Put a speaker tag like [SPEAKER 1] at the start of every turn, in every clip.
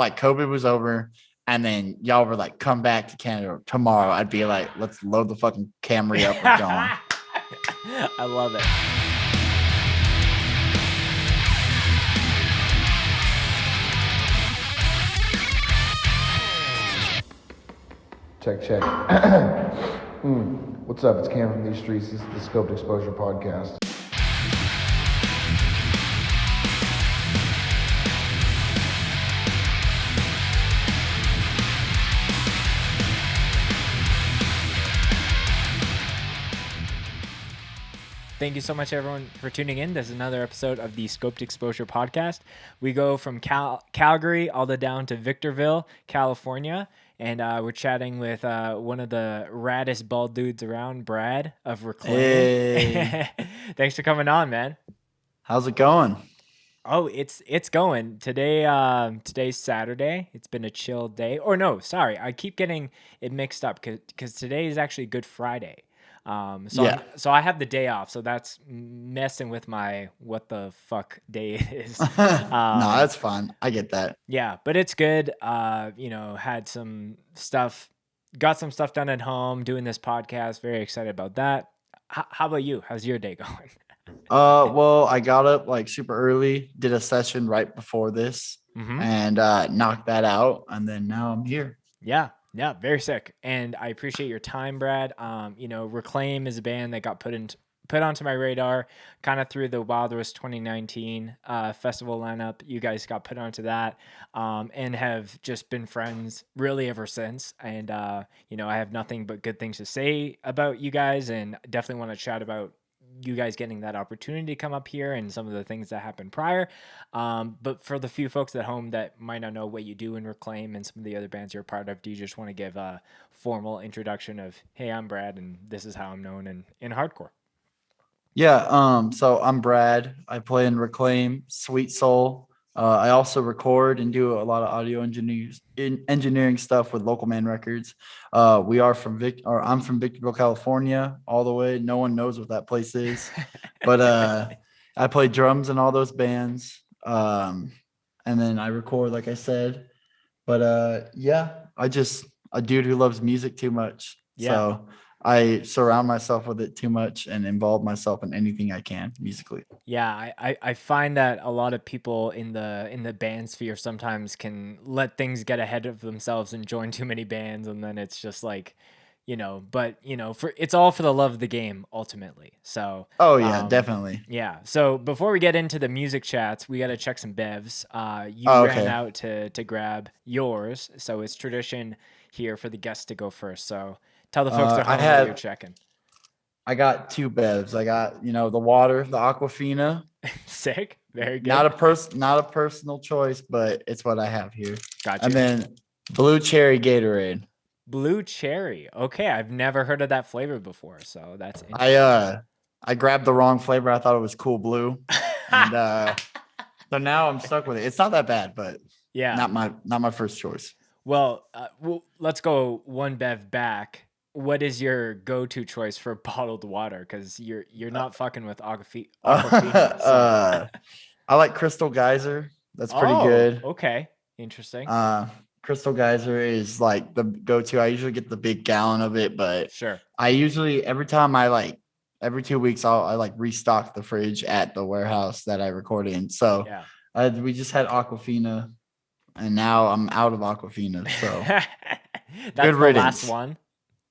[SPEAKER 1] like COVID was over and then y'all were like, come back to Canada tomorrow, I'd be like, let's load the fucking Camry up and gone.
[SPEAKER 2] I love it.
[SPEAKER 3] Check. What's up? It's Cam from these streets. This is the Scoped Exposure Podcast.
[SPEAKER 2] Thank you so much, everyone, for tuning in. This is another episode of the Scoped Exposure Podcast. We go from Calgary all the way down to Victorville, California, and we're chatting with one of the raddest bald dudes around, Brad of Racine.
[SPEAKER 1] Hey.
[SPEAKER 2] Thanks for coming on, man.
[SPEAKER 1] How's it going?
[SPEAKER 2] Oh, it's going. Today's Saturday. It's been a chill day. Or no, sorry, I keep getting it mixed up because today is actually Good Friday. So I have the day off, so that's messing with my what the fuck day it is.
[SPEAKER 1] No, that's fine. I get that.
[SPEAKER 2] Yeah, but it's good. Had some stuff, got some stuff done at home, doing this podcast. Very excited about that. How about you? How's your day going?
[SPEAKER 1] Well, I got up like super early, did a session right before this, and knocked that out, and then now I'm here.
[SPEAKER 2] Yeah, very sick. And I appreciate your time, Brad. Reclaim is a band that got put onto my radar kind of through the Wild West 2019 festival lineup. You guys got put onto that and have just been friends really ever since. And, I have nothing but good things to say about you guys, and definitely want to chat about you guys getting that opportunity to come up here and some of the things that happened prior. But for the few folks at home that might not know what you do in Reclaim and some of the other bands you're a part of, do you just want to give a formal introduction of, hey, I'm Brad and this is how I'm known in hardcore?
[SPEAKER 1] Yeah. So I'm Brad. I play in Reclaim, Sweet Soul. I also record and do a lot of audio engineering stuff with Local Man Records. We are I'm from Victorville, California, all the way. No one knows what that place is, but I play drums in all those bands, and then I record, like I said. But I just a dude who loves music too much.
[SPEAKER 2] Yeah.
[SPEAKER 1] So I surround myself with it too much and involve myself in anything I can musically.
[SPEAKER 2] Yeah, I find that a lot of people in the band sphere sometimes can let things get ahead of themselves and join too many bands, and then it's just like, it's all for the love of the game ultimately. So
[SPEAKER 1] definitely.
[SPEAKER 2] Yeah. So before we get into the music chats, we got to check some bevs. You ran out to grab yours, so it's tradition here for the guests to go first. So tell the folks at home what you're checking.
[SPEAKER 1] I got two bevs. I got, the water, the Aquafina.
[SPEAKER 2] Sick. Very good.
[SPEAKER 1] Not a personal choice, but it's what I have here.
[SPEAKER 2] Gotcha.
[SPEAKER 1] And then blue cherry Gatorade.
[SPEAKER 2] Blue cherry. Okay, I've never heard of that flavor before, so that's interesting.
[SPEAKER 1] I grabbed the wrong flavor. I thought it was cool blue. And so now I'm stuck with it. It's not that bad, but
[SPEAKER 2] yeah,
[SPEAKER 1] not my first choice.
[SPEAKER 2] Well, let's go one bev back. What is your go-to choice for bottled water? Because you're not fucking with Aquafina. So.
[SPEAKER 1] I like Crystal Geyser. That's pretty good.
[SPEAKER 2] Okay, interesting.
[SPEAKER 1] Crystal Geyser is like the go-to. I usually get the big gallon of it, but
[SPEAKER 2] sure.
[SPEAKER 1] I usually every 2 weeks I restock the fridge at the warehouse that I record in. So we just had Aquafina, and now I'm out of Aquafina. So
[SPEAKER 2] that's good riddance. The last one.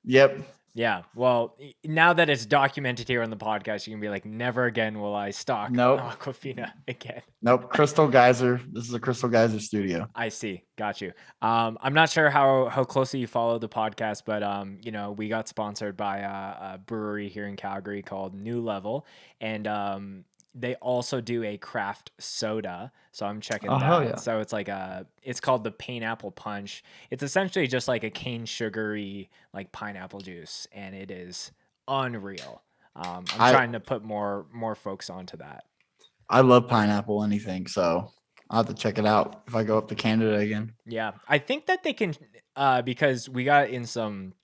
[SPEAKER 1] Yep.
[SPEAKER 2] Yeah. Well, now that it's documented here on the podcast, you can be like, never again will I stock Aquafina again.
[SPEAKER 1] Nope. Crystal Geyser. This is a Crystal Geyser studio.
[SPEAKER 2] I see. Got you. I'm not sure how closely you follow the podcast, but we got sponsored by a brewery here in Calgary called New Level, and they also do a craft soda, so I'm checking that.
[SPEAKER 1] Yeah.
[SPEAKER 2] So it's it's called the Pineapple Punch. It's essentially just like a cane sugary like pineapple juice, and it is unreal. I'm trying to put more folks onto that.
[SPEAKER 1] I love pineapple anything, so I'll have to check it out if I go up to Canada again.
[SPEAKER 2] Yeah, I think that they can because we got in some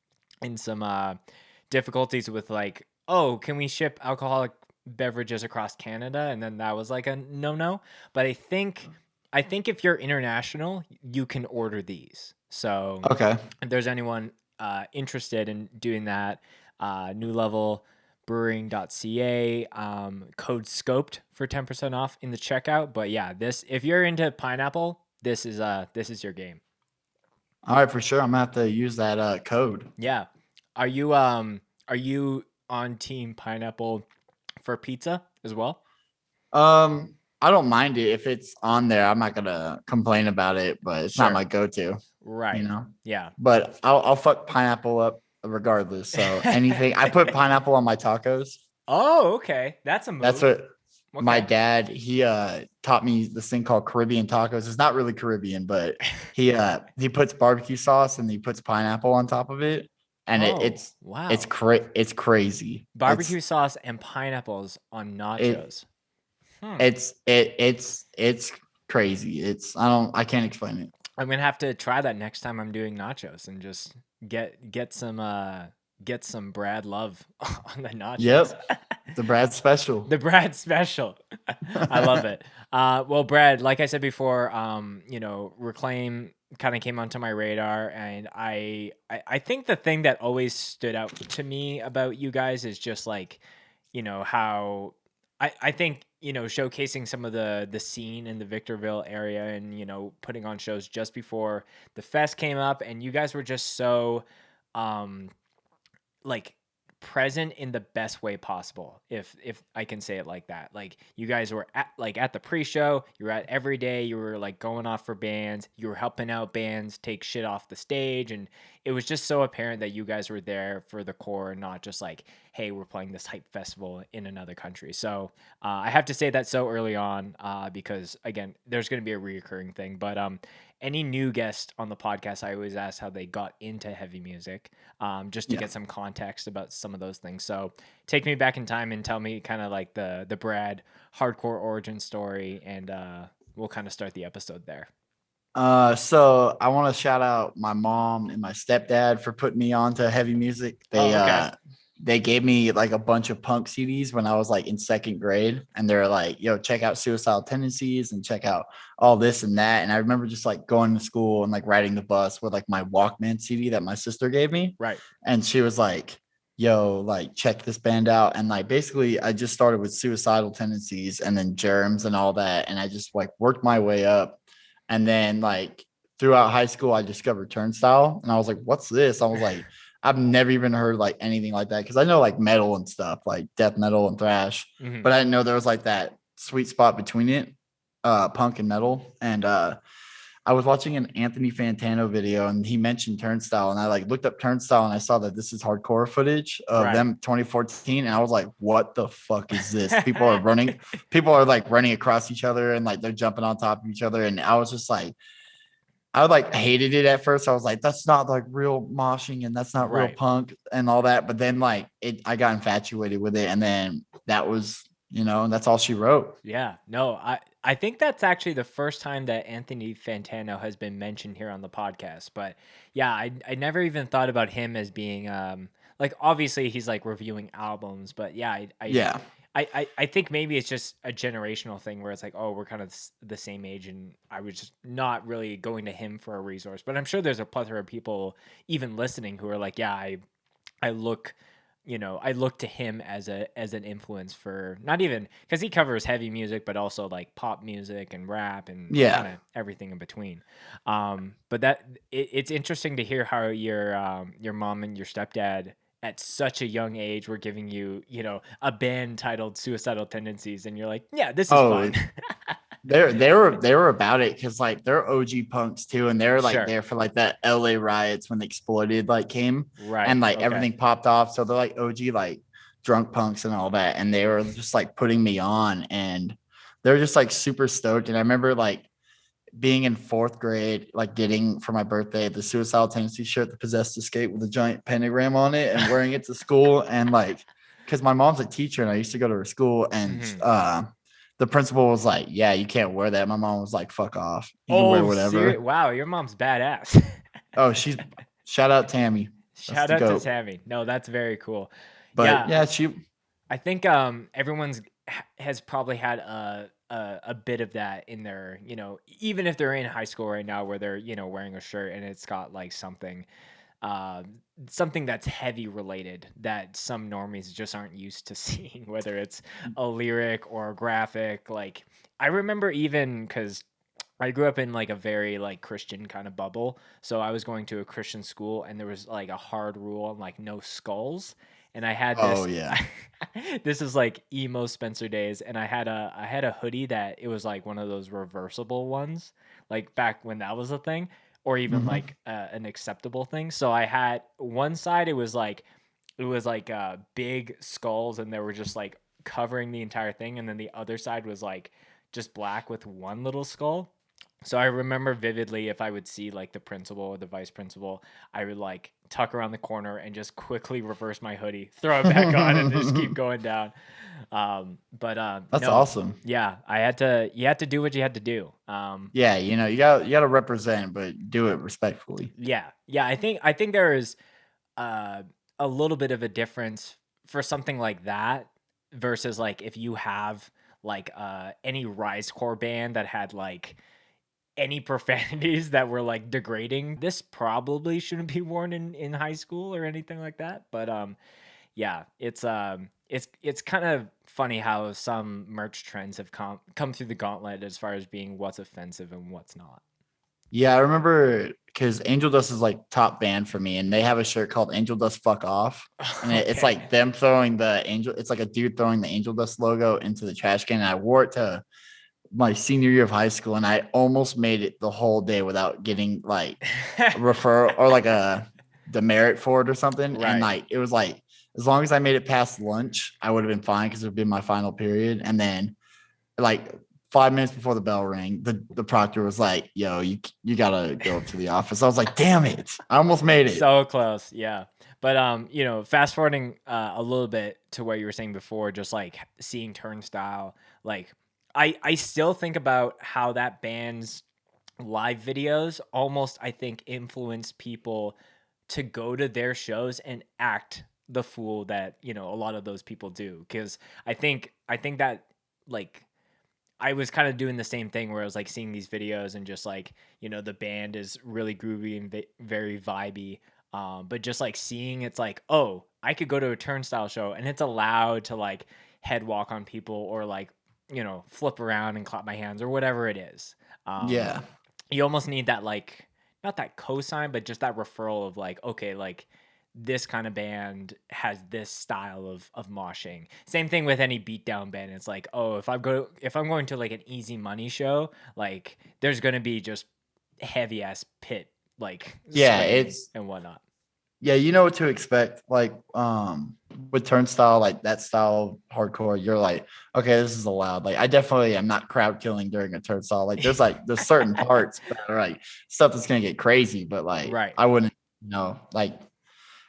[SPEAKER 2] difficulties with can we ship alcoholic beverages across Canada, and then that was like a no, but I think I think if you're international, you can order these. So
[SPEAKER 1] Okay.
[SPEAKER 2] if there's anyone interested in doing that, new level brewing.ca, code scoped for 10% off in the checkout. But yeah, this, if you're into pineapple, this is your game.
[SPEAKER 1] All right, for sure. I'm gonna have to use that code.
[SPEAKER 2] Yeah. Are you on team pineapple for pizza as well?
[SPEAKER 1] I don't mind it if it's on there. I'm not gonna complain about it, but it's not
[SPEAKER 2] Sure.
[SPEAKER 1] my go-to, you
[SPEAKER 2] Right.
[SPEAKER 1] know.
[SPEAKER 2] Yeah.
[SPEAKER 1] But I'll fuck pineapple up regardless. So anything I put pineapple on my tacos.
[SPEAKER 2] Oh, okay. That's a
[SPEAKER 1] That's
[SPEAKER 2] move.
[SPEAKER 1] what my
[SPEAKER 2] Okay.
[SPEAKER 1] dad he taught me this thing called Caribbean tacos. It's not really Caribbean, but he puts barbecue sauce and he puts pineapple on top of it, and
[SPEAKER 2] Oh,
[SPEAKER 1] it's
[SPEAKER 2] wow.
[SPEAKER 1] it's crazy.
[SPEAKER 2] Barbecue sauce and pineapples on
[SPEAKER 1] It
[SPEAKER 2] nachos. Hmm.
[SPEAKER 1] it's crazy. I can't explain it.
[SPEAKER 2] I'm gonna have to try that next time I'm doing nachos and just get some Brad love on the nachos.
[SPEAKER 1] Yep, the Brad special.
[SPEAKER 2] The Brad special. I love it. Well, Brad, like I said before, Reclaim kind of came onto my radar, and I think the thing that always stood out to me about you guys is just like, how I think, showcasing some of the scene in the Victorville area and, putting on shows just before the fest came up, and you guys were just so um like present in the best way possible, if I can say it like that. Like, you guys were at the pre-show, you were at every day, you were like going off for bands, you were helping out bands take shit off the stage, and it was just so apparent that you guys were there for the core and not just like, hey, we're playing this hype festival in another country. So I have to say that so early on, because again, there's going to be a reoccurring thing. But any new guest on the podcast, I always ask how they got into heavy music, just to
[SPEAKER 1] Yeah.
[SPEAKER 2] get some context about some of those things. So take me back in time and tell me kind of like the Brad hardcore origin story, and we'll kind of start the episode there.
[SPEAKER 1] So I want to shout out my mom and my stepdad for putting me on to heavy music.
[SPEAKER 2] Oh, okay.
[SPEAKER 1] They gave me like a bunch of punk CDs when I was like in second grade, and they're like, "Yo, check out Suicidal Tendencies and check out all this and that." And I remember just like going to school and like riding the bus with like my Walkman CD that my sister gave me,
[SPEAKER 2] Right.
[SPEAKER 1] and she was like, "Yo, like check this band out." And like basically, I just started with Suicidal Tendencies and then Germs and all that, and I just like worked my way up. And then like throughout high school, I discovered Turnstile, and I was like, "What's this?" I was like, "I've never even heard like anything like that," because I know like metal and stuff, like death metal and thrash,
[SPEAKER 2] Mhm.
[SPEAKER 1] but I didn't know there was like that sweet spot between it, punk and metal. And I was watching an Anthony Fantano video, and he mentioned Turnstile, and I like looked up Turnstile, and I saw that this is hardcore footage of
[SPEAKER 2] Right.
[SPEAKER 1] them 2014, and I was like, "What the fuck is this?" People are like running across each other, and like they're jumping on top of each other, and I was just like, I like hated it at first. I was like, "That's not like real moshing, and that's not real
[SPEAKER 2] Right.
[SPEAKER 1] punk and all that." But then like I got infatuated with it, and then that was, that's all she wrote.
[SPEAKER 2] Yeah, no, I think that's actually the first time that Anthony Fantano has been mentioned here on the podcast. But yeah, I never even thought about him as being like, obviously he's like reviewing albums, but yeah,
[SPEAKER 1] Yeah,
[SPEAKER 2] I think maybe it's just a generational thing where it's like, oh, we're kind of the same age, and I was just not really going to him for a resource. But I'm sure there's a plethora of people even listening who are like, yeah, I look, I look to him as an influence for, not even because he covers heavy music, but also like pop music and rap and kind
[SPEAKER 1] yeah.
[SPEAKER 2] of everything in between. But it's interesting to hear how your mom and your stepdad at such a young age were giving you, a band titled Suicidal Tendencies, and you're like, yeah, this is
[SPEAKER 1] Oh,
[SPEAKER 2] fun.
[SPEAKER 1] they were about it because like they're OG punks too, and they're like
[SPEAKER 2] Sure.
[SPEAKER 1] there for like that LA riots when Exploited like came,
[SPEAKER 2] Right.
[SPEAKER 1] and like
[SPEAKER 2] Okay.
[SPEAKER 1] everything popped off. So they're like OG like drunk punks and all that, and they were just like putting me on, and they're just like super stoked. And I remember like being in fourth grade, like getting for my birthday the Suicidal Tendency shirt, the Possessed Escape with a giant pentagram on it, and wearing it to school, and like because my mom's a teacher and I used to go to her school, and
[SPEAKER 2] Mhm.
[SPEAKER 1] the principal was like, "Yeah, you can't wear that." My mom was like, "Fuck off. You can wear
[SPEAKER 2] Oh, serious?
[SPEAKER 1] whatever."
[SPEAKER 2] Wow, your mom's badass.
[SPEAKER 1] Oh, she's shout out Tammy. That's
[SPEAKER 2] Shout
[SPEAKER 1] the
[SPEAKER 2] out to
[SPEAKER 1] goat.
[SPEAKER 2] Tammy. No, that's very cool.
[SPEAKER 1] But
[SPEAKER 2] Yeah,
[SPEAKER 1] yeah, she
[SPEAKER 2] I think everyone's has probably had a bit of that in their, even if they're in high school right now where they're, wearing a shirt and it's got like uh, something that's heavy related that some normies just aren't used to seeing, whether it's a lyric or a graphic. Like I remember even because I grew up in like a very like Christian kind of bubble. So I was going to a Christian school and there was like a hard rule on like no skulls. And I had
[SPEAKER 1] Oh
[SPEAKER 2] this
[SPEAKER 1] yeah.
[SPEAKER 2] this is like emo Spencer days, and I had a hoodie that it was like one of those reversible ones, like back when that was a thing, or even
[SPEAKER 1] Mhm.
[SPEAKER 2] like an acceptable thing. So I had one side, it was like big skulls and they were just like covering the entire thing, and then the other side was like just black with one little skull. So I remember vividly if I would see like the principal or the vice principal, I would like tuck around the corner and just quickly reverse my hoodie, throw it back on, and just keep going down. But
[SPEAKER 1] That's
[SPEAKER 2] no,
[SPEAKER 1] awesome.
[SPEAKER 2] yeah, you had to do what you had to do.
[SPEAKER 1] Yeah, you gotta represent, but do it respectfully.
[SPEAKER 2] Yeah. I think there is uh, a little bit of a difference for something like that versus like if you have like any rise core band that had like any profanities that were like degrading. This probably shouldn't be worn in high school or anything like that. But yeah, it's kind of funny how some merch trends have come through the gauntlet as far as being what's offensive and what's not.
[SPEAKER 1] Yeah, I remember because Angel Dust is like top band for me, and they have a shirt called Angel Dust Fuck Off. And it's
[SPEAKER 2] Okay.
[SPEAKER 1] like them throwing the angel, it's like a dude throwing the Angel Dust logo into the trash can. And I wore it to my senior year of high school, and I almost made it the whole day without getting like a referral or like a demerit for it or something. And
[SPEAKER 2] Right.
[SPEAKER 1] like it was like as long as I made it past lunch, I would have been fine because it would be my final period. And then like 5 minutes before the bell rang, the proctor was like, "Yo, you gotta go up to the office." I was like, "Damn it, I almost made it."
[SPEAKER 2] So close, yeah. But fast forwarding a little bit to what you were saying before, just like seeing Turnstile, like I still think about how that band's live videos almost, I think, influence people to go to their shows and act the fool that a lot of those people do. Because I think that like I was kind of doing the same thing where I was like seeing these videos and just like, the band is really groovy and very vibey. But just like seeing it's like, oh, I could go to a Turnstile show and it's allowed to like head walk on people or like, flip around and clap my hands or whatever it is. Um,
[SPEAKER 1] Yeah,
[SPEAKER 2] you almost need that like, not that cosign, but just that referral of like, okay, like this kind of band has this style of moshing. Same thing with any beatdown band. It's like, oh, if I'm going to like an Easy Money show, like there's gonna be just heavy ass pit like
[SPEAKER 1] yeah,
[SPEAKER 2] swaying and whatnot.
[SPEAKER 1] yeah, you know what to expect. Like with Turnstile, like that style of hardcore, you're like, okay, this is allowed. Like I definitely am not crowd killing during a Turnstile. There's certain parts that are like stuff that's gonna get crazy, but like
[SPEAKER 2] Right.
[SPEAKER 1] I wouldn't, like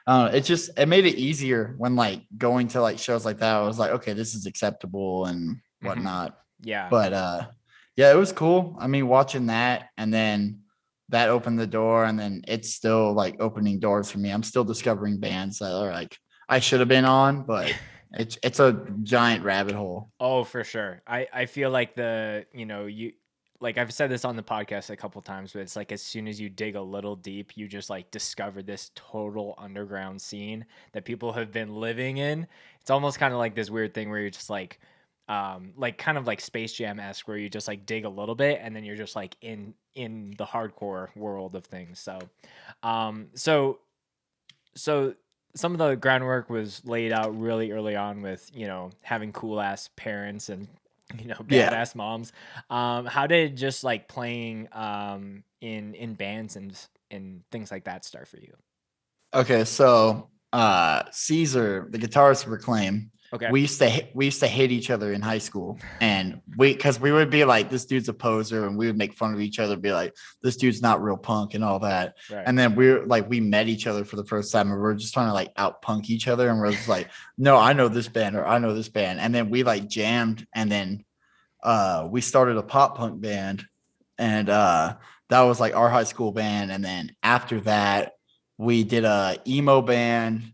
[SPEAKER 1] it made it easier when like going to like shows like that. I was like, okay, this is acceptable and
[SPEAKER 2] Hmm.
[SPEAKER 1] whatnot.
[SPEAKER 2] Yeah.
[SPEAKER 1] But yeah, it was cool. I mean, watching that and then that opened the door, and then it's still like opening doors for me. I'm still discovering bands that are like I should have been on, but it's a giant rabbit hole.
[SPEAKER 2] Oh, for sure. I feel like you like I've said this on the podcast a couple times, but it's like as soon as you dig a little deep, you just like discover this total underground scene that people have been living in. It's almost kind of like this weird thing where you're just like kind of like Space Jam-esque where you just like dig a little bit and then you're just like in the hardcore world of things. Um so so some of the groundwork was laid out really early on with having cool ass parents and
[SPEAKER 1] Yeah.
[SPEAKER 2] badass moms. How did just like playing in bands and things like that start for you?
[SPEAKER 1] Okay, so Caesar, the guitarist of Reclaim,
[SPEAKER 2] Okay.
[SPEAKER 1] we used to hate each other in high school, and we would be like, this dude's a poser, and we would make fun of each other, be like, this dude's not real punk and all that.
[SPEAKER 2] Right.
[SPEAKER 1] And then we met each other for the first time, and we're just trying to like out punk each other, and we're just like, no, I know this band or I know this band, and then we like jammed, and then we started a pop punk band, and that was like our high school band. And then after that, we did a emo band,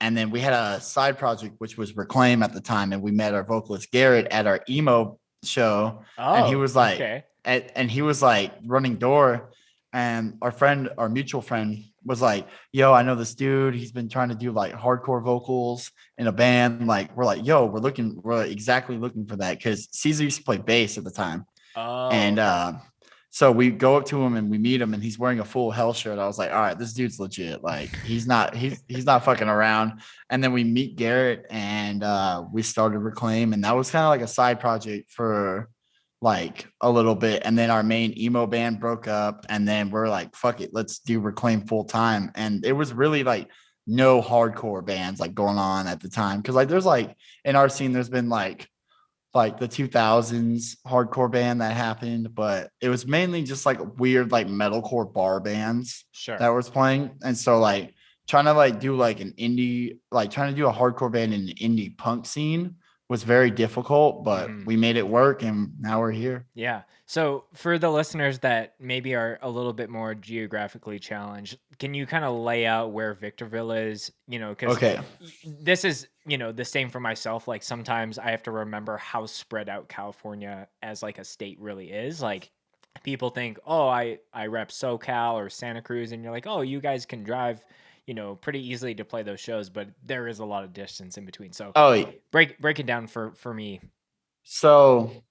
[SPEAKER 1] and then we had a side project which was Reclaim at the time, and we met our vocalist Garrett at our emo show, and he
[SPEAKER 2] Oh,
[SPEAKER 1] was like,
[SPEAKER 2] okay.
[SPEAKER 1] and he was like running door, and our mutual friend was like, "Yo, I know this dude. He's been trying to do like hardcore vocals in a band. Like, we're like, yo, we're exactly looking for that because Caesar used to play bass at the time,
[SPEAKER 2] Oh,
[SPEAKER 1] and
[SPEAKER 2] okay.
[SPEAKER 1] so we go up to him and we meet him, and he's wearing a full hell shirt. I was like, all right, this dude's legit. Like, he's not fucking around. And then we meet Garrett, and we started Reclaim, and that was kind of like a side project for like a little bit. And then our main emo band broke up, and then we're like, fuck it, let's do Reclaim full time. And it was really like no hardcore bands like going on at the time because like there's like in our scene, there's been like the 2000s hardcore band that happened, but it was mainly just like weird like metalcore bar bands
[SPEAKER 2] Sure.
[SPEAKER 1] that was playing. And so like trying to like do like an indie, like trying to do a hardcore band in an indie punk scene was very difficult, but
[SPEAKER 2] Mhm.
[SPEAKER 1] we made it work and now we're here.
[SPEAKER 2] Yeah. So for the listeners that maybe are a little bit more geographically challenged, can you kind of lay out where Victorville is? Because
[SPEAKER 1] Okay.
[SPEAKER 2] this is, the same for myself. Like sometimes I have to remember how spread out California as like a state really is. Like people think, oh, I rep SoCal or Santa Cruz, and you're like, oh, you guys can drive, pretty easily to play those shows, but there is a lot of distance in between. So
[SPEAKER 1] Oh,
[SPEAKER 2] break it down for me.
[SPEAKER 1] so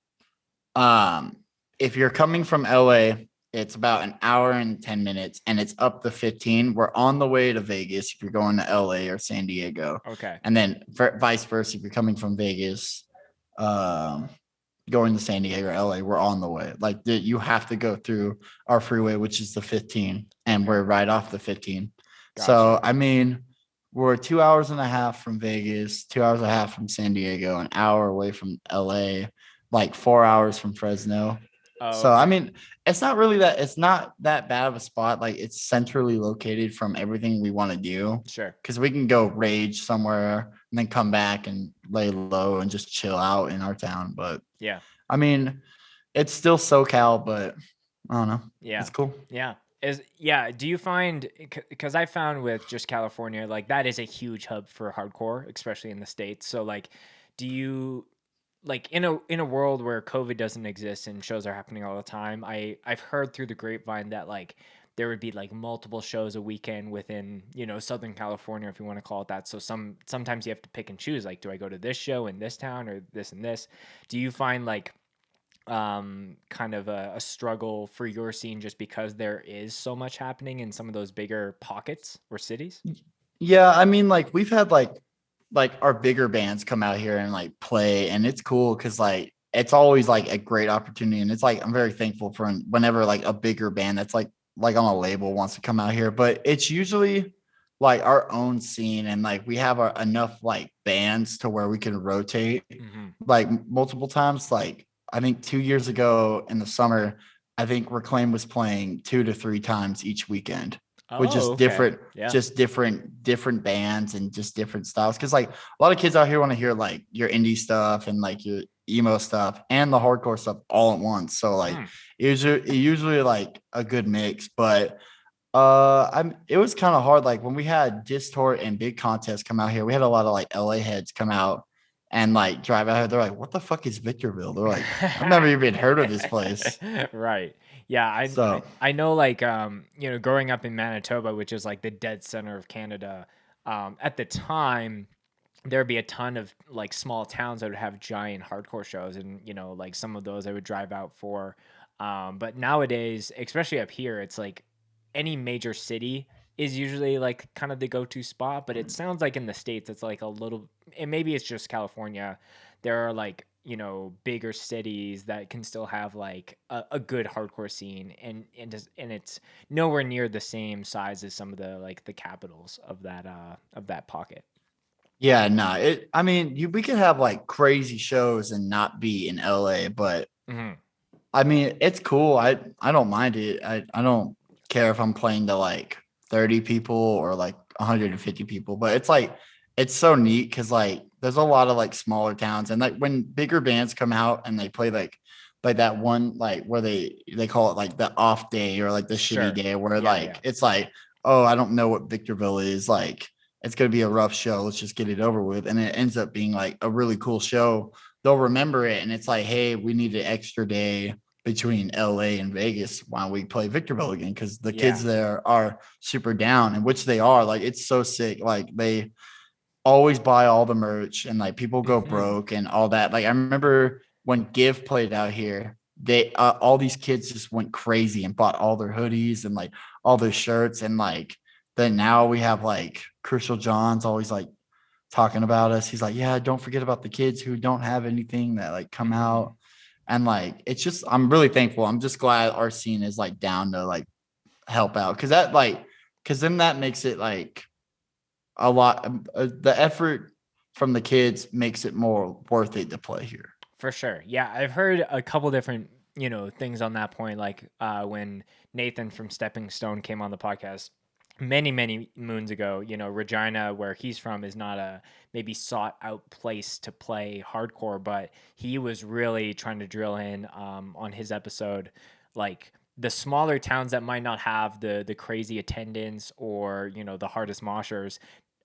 [SPEAKER 1] Um, if you're coming from LA, it's about an hour and 10 minutes and it's up to 15. We're on the way to Vegas if you're going to LA or San Diego.
[SPEAKER 2] Okay.
[SPEAKER 1] And then vice versa, if you're coming from Vegas, um, going to San Diego or LA, we're on the way. Like you have to go through our freeway, which is the 15, and
[SPEAKER 2] Okay.
[SPEAKER 1] we're right off the 15. So,
[SPEAKER 2] Gotcha.
[SPEAKER 1] I mean, we're 2 hours and a half from Vegas, 2 hours and a half from San Diego, an hour away from LA, like 4 hours from Fresno.
[SPEAKER 2] Oh,
[SPEAKER 1] So, I
[SPEAKER 2] okay.
[SPEAKER 1] mean, it's not that bad of a spot. Like it's centrally located from everything we want to do
[SPEAKER 2] Sure.
[SPEAKER 1] because we can go rage somewhere and then come back and lay low and just chill out in our town. But
[SPEAKER 2] Yeah.
[SPEAKER 1] I mean, it's still SoCal, but I don't know.
[SPEAKER 2] Yeah.
[SPEAKER 1] It's cool.
[SPEAKER 2] Yeah. Do you find, because I found with just California, like that is a huge hub for hardcore, especially in the States. So like, do you like in a world where COVID doesn't exist and shows are happening all the time, I've heard through the grapevine that like there would be like multiple shows a weekend within, Southern California, if you want to call it that. So sometimes you have to pick and choose, like, do I go to this show in this town or this and this? Do you find like kind of a struggle for your scene just because there is so much happening in some of those bigger pockets or cities?
[SPEAKER 1] Yeah, I mean, like we've had like our bigger bands come out here and like play, and it's cool because like it's always like a great opportunity, and it's like I'm very thankful for whenever like a bigger band that's like on a label wants to come out here, but it's usually like our own scene, and like we have enough like bands to where we can rotate
[SPEAKER 2] Hmm.
[SPEAKER 1] like multiple times. Like I think 2 years ago in the summer, I think Reclaim was playing 2 to 3 times each weekend with
[SPEAKER 2] Oh, okay. Yeah.
[SPEAKER 1] just different bands and just different styles. Cause like a lot of kids out here want to hear like your indie stuff and like your emo stuff and the hardcore stuff all at once. So like
[SPEAKER 2] Hmm.
[SPEAKER 1] usually like a good mix, but it was kind of hard. Like when we had Distort and Big Contest come out here, we had a lot of like LA heads come out and like drive out here. They're like, what the fuck is Victorville? They're like, I've never even heard of this place.
[SPEAKER 2] Right. Yeah,
[SPEAKER 1] So
[SPEAKER 2] I know like growing up in Manitoba, which is like the dead center of Canada, at the time there'd be a ton of like small towns that would have giant hardcore shows, and like some of those I would drive out for. But nowadays, especially up here, it's like any major city is usually like kind of the go-to spot, but it sounds like in the States it's like a little, and maybe it's just California, there are like bigger cities that can still have like a good hardcore scene, and it's nowhere near the same size as some of the like the capitals of that pocket.
[SPEAKER 1] yeah, no, I mean, we could have like crazy shows and not be in LA, but
[SPEAKER 2] Hmm.
[SPEAKER 1] I mean, it's cool. I don't mind it. I don't care if I'm playing to like 30 people or like 150 people, but it's like it's so neat because like there's a lot of like smaller towns, and like when bigger bands come out and they play like that one like where they call it like the off day or like the shitty
[SPEAKER 2] Sure.
[SPEAKER 1] day where
[SPEAKER 2] Yeah,
[SPEAKER 1] like
[SPEAKER 2] yeah.
[SPEAKER 1] it's like, oh, I don't know what Victorville is, like it's gonna be a rough show. Let's just get it over with. And it ends up being like a really cool show. they'll remember it, and it's like, hey, we need an extra day between LA and Vegas while we play Victorville again, because the kids there are super down, and which they are. Like, it's so sick. Like, they always buy all the merch, and like people go broke and all that. Like, I remember when Give played out here, they all these kids just went crazy and bought all their hoodies and like all their shirts, and like then now we have like Crucial John's always like talking about us. He's like, yeah, don't forget about the kids who don't have anything that like come out. And like, it's just, I'm really thankful. I'm just glad our scene is like down to like help out. Cause that like, cause then that makes it like a lot. The effort from the kids makes it more worth it to play here.
[SPEAKER 2] For sure. Yeah, I've heard a couple different, things on that point. Like when Nathan from Stepping Stone came on the podcast many moons ago, Regina, where he's from, is not a maybe sought out place to play hardcore, but he was really trying to drill in on his episode, like the smaller towns that might not have the crazy attendance or the hardest moshers.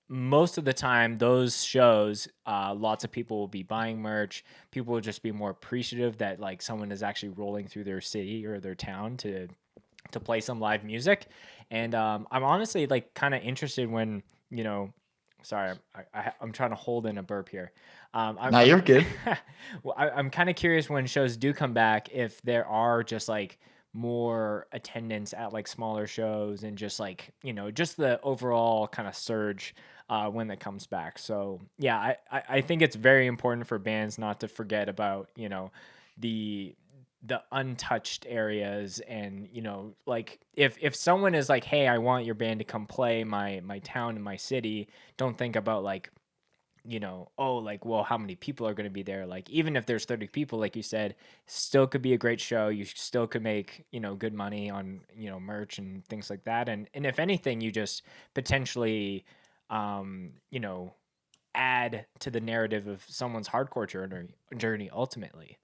[SPEAKER 2] Most of the time, those shows, lots of people will be buying merch. People will just be more appreciative that like someone is actually rolling through their city or their town to play some live music. And I'm honestly like kind of interested when sorry, I'm trying to hold in a burp here.
[SPEAKER 1] Now you're good.
[SPEAKER 2] Well, I'm kind of curious when shows do come back if there are just like more attendance at like smaller shows and just like just the overall kind of surge when that comes back. So yeah, I think it's very important for bands not to forget about the untouched areas. And like if someone is like, hey, I want your band to come play my town and my city, don't think about like oh, like, well, how many people are going to be there? Like, even if there's 30 people, like you said, still could be a great show. You still could make, good money on, merch and things like that. And if anything, you just potentially, you know, add to the narrative of someone's hardcore journey ultimately.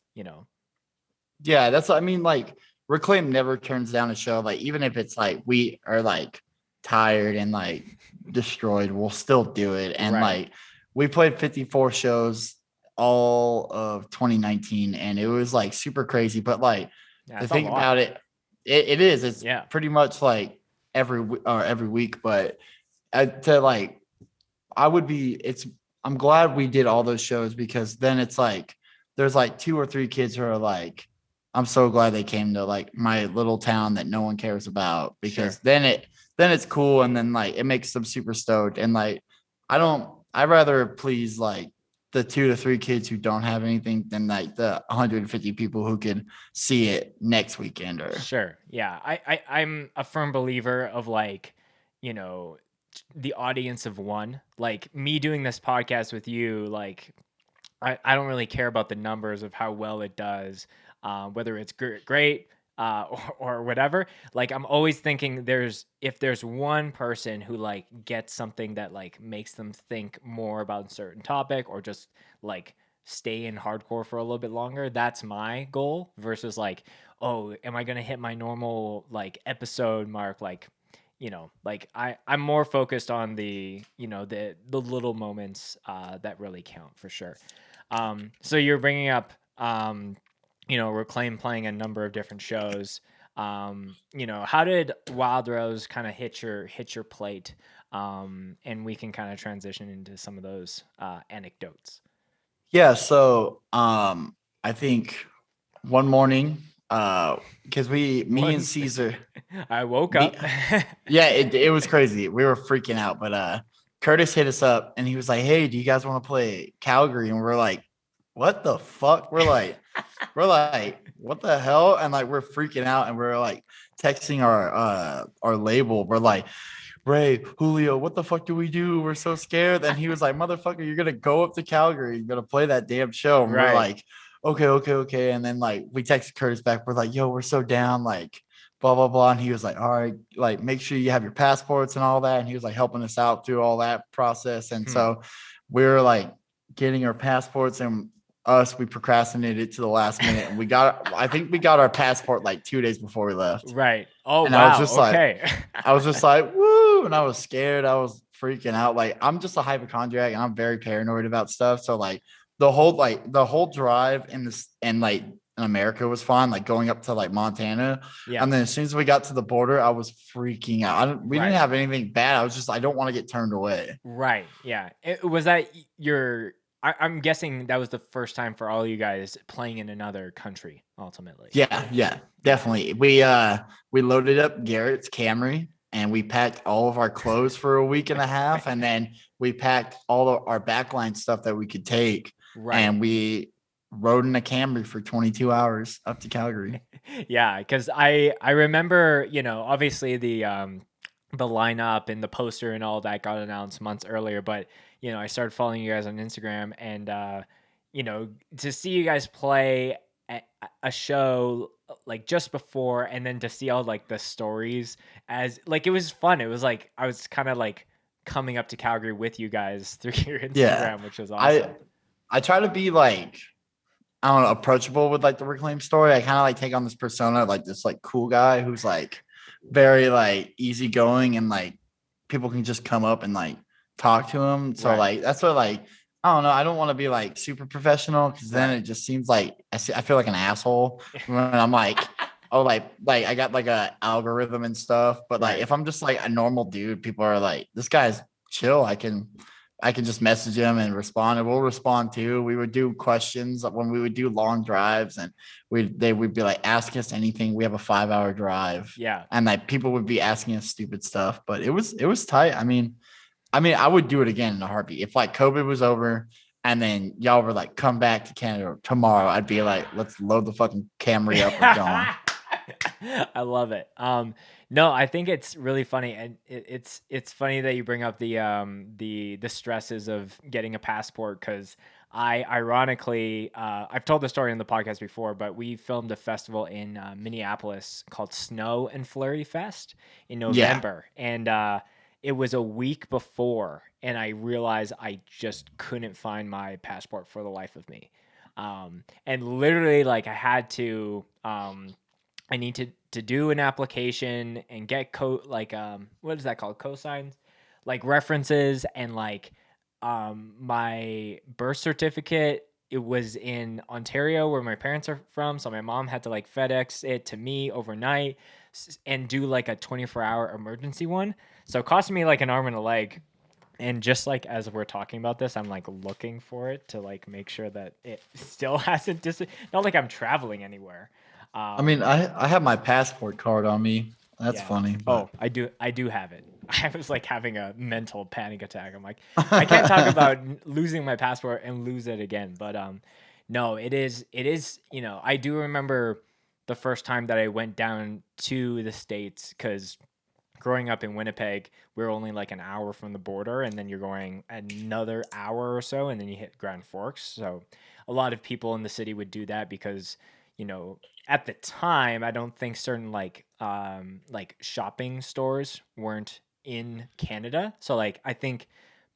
[SPEAKER 1] Yeah, that's what I mean. Like, Reclaim never turns down a show. Like, even if it's like we are like tired and like destroyed, we'll still do it. And
[SPEAKER 2] Right.
[SPEAKER 1] like, we played 54 shows all of 2019, and it was like super crazy. But like,
[SPEAKER 2] Yeah,
[SPEAKER 1] to
[SPEAKER 2] that's a
[SPEAKER 1] think
[SPEAKER 2] lot.
[SPEAKER 1] about it, it is. It's
[SPEAKER 2] Yeah.
[SPEAKER 1] pretty much like every week. But to like, I would be. I'm glad we did all those shows, because then it's like there's like 2 or 3 kids who are like, I'm so glad they came to like my little town that no one cares about, because
[SPEAKER 2] Sure.
[SPEAKER 1] then it's cool, and then like it makes them super stoked. And like, I'd rather please like the 2 to 3 kids who don't have anything than like the 150 people who could see it next weekend. Or
[SPEAKER 2] Sure. Yeah. I'm a firm believer of like, you know, the audience of one. Like me doing this podcast with you, like I don't really care about the numbers of how well it does, whether it's great or whatever. Like I'm always thinking if there's one person who like gets something that like makes them think more about a certain topic or just like stay in hardcore for a little bit longer, that's my goal versus like, oh, am I gonna hit my normal like episode mark? Like like I'm more focused on the the little moments that really count for sure. So you're bringing up, Reclaim playing a number of different shows. How did Wild Rose kind of hit your plate? And we can kind of transition into some of those anecdotes.
[SPEAKER 1] yeah, so I think one morning, because me and Caesar,
[SPEAKER 2] I woke
[SPEAKER 1] me,
[SPEAKER 2] up.
[SPEAKER 1] yeah, it was crazy. We were freaking out, but Curtis hit us up and he was like, "Hey, do you guys want to play Calgary?" And we're like, "What the fuck?" We're like, "What the hell?" And like, we're freaking out, and we're like texting our label. We're like, "Ray, Julio, what the fuck do we do? We're so scared." And he was like, "Motherfucker, you're gonna go up to Calgary. You're gonna play that damn show." And we're
[SPEAKER 2] Right.
[SPEAKER 1] like, okay. And then like we texted Curtis back. We're like, "Yo, we're so down." Like, blah blah blah. And he was like, "All right, like make sure you have your passports and all that." And he was like helping us out through all that process. And so we were like getting our passports, and we procrastinated to the last minute, and I think we got our passport like 2 days before we left.
[SPEAKER 2] Right. Oh,
[SPEAKER 1] And
[SPEAKER 2] wow.
[SPEAKER 1] I was just
[SPEAKER 2] Okay.
[SPEAKER 1] like, woo. And I was scared. I was freaking out. Like, I'm just a hypochondriac, and I'm very paranoid about stuff. So like the whole drive in this and like in America was fine, like going up to like Montana.
[SPEAKER 2] Yeah.
[SPEAKER 1] And then as soon as we got to the border, I was freaking out. We didn't
[SPEAKER 2] Right.
[SPEAKER 1] have anything bad. I was just I don't want to get turned away.
[SPEAKER 2] Right. Yeah. Was that your? I'm guessing that was the first time for all you guys playing in another country. Ultimately.
[SPEAKER 1] Yeah, definitely. We loaded up Garrett's Camry and we packed all of our clothes for a week and a half, and then we packed all of our backline stuff that we could take,
[SPEAKER 2] Right.
[SPEAKER 1] and we rode in a Camry for 22 hours up to Calgary.
[SPEAKER 2] Yeah, because I remember, obviously the lineup and the poster and all that got announced months earlier, but I started following you guys on Instagram, and to see you guys play a show like just before, and then to see all like the stories, as like it was fun. It was like I was kind of like coming up to Calgary with you guys through your Instagram,
[SPEAKER 1] Yeah.
[SPEAKER 2] which was awesome.
[SPEAKER 1] I try to be like, I don't know, approachable with like the Reclaim story. I kind of like take on this persona, like this like cool guy who's like very like easygoing, and like people can just come up and like talk to him. So
[SPEAKER 2] Right.
[SPEAKER 1] like that's what like I don't know. I don't want to be like super professional, because then
[SPEAKER 2] Right.
[SPEAKER 1] it just seems like I feel like an asshole when I'm like, oh, like I got like a algorithm and stuff. But like
[SPEAKER 2] Right.
[SPEAKER 1] if I'm just like a normal dude, people are like, this guy's chill. I can just message him and respond, and we'll respond too. We would do questions when we would do long drives, and they would be like, ask us anything. We have a 5-hour drive.
[SPEAKER 2] Yeah.
[SPEAKER 1] And like people would be asking us stupid stuff, but it was tight. I would do it again in a heartbeat. If like COVID was over and then y'all were like, come back to Canada tomorrow, I'd be like, let's load the fucking Camry up and going.
[SPEAKER 2] I love it. No, I think it's really funny, and it's funny that you bring up the stresses of getting a passport, because I ironically I've told the story on the podcast before, but we filmed a festival in Minneapolis called Snow and Flurry Fest in November, and it was a week before, and I realized I just couldn't find my passport for the life of me, and literally like I had to. I need to do an application and get what is that called? Cosigns, like references, and like my birth certificate. It was in Ontario where my parents are from, so my mom had to like FedEx it to me overnight and do like a 24-hour emergency one. So it cost me like an arm and a leg. And just like as we're talking about this, I'm like looking for it to like make sure that it still hasn't not like I'm traveling anywhere.
[SPEAKER 1] I have my passport card on me. That's
[SPEAKER 2] Yeah.
[SPEAKER 1] funny.
[SPEAKER 2] Oh, I do have it. I was like having a mental panic attack. I'm like, I can't talk about losing my passport and lose it again. But no, it is, I do remember the first time that I went down to the States, because growing up in Winnipeg, we're only like an hour from the border, and then you're going another hour or so, and then you hit Grand Forks. So a lot of people in the city would do that because, at the time, I don't think certain like shopping stores weren't in Canada. So like I think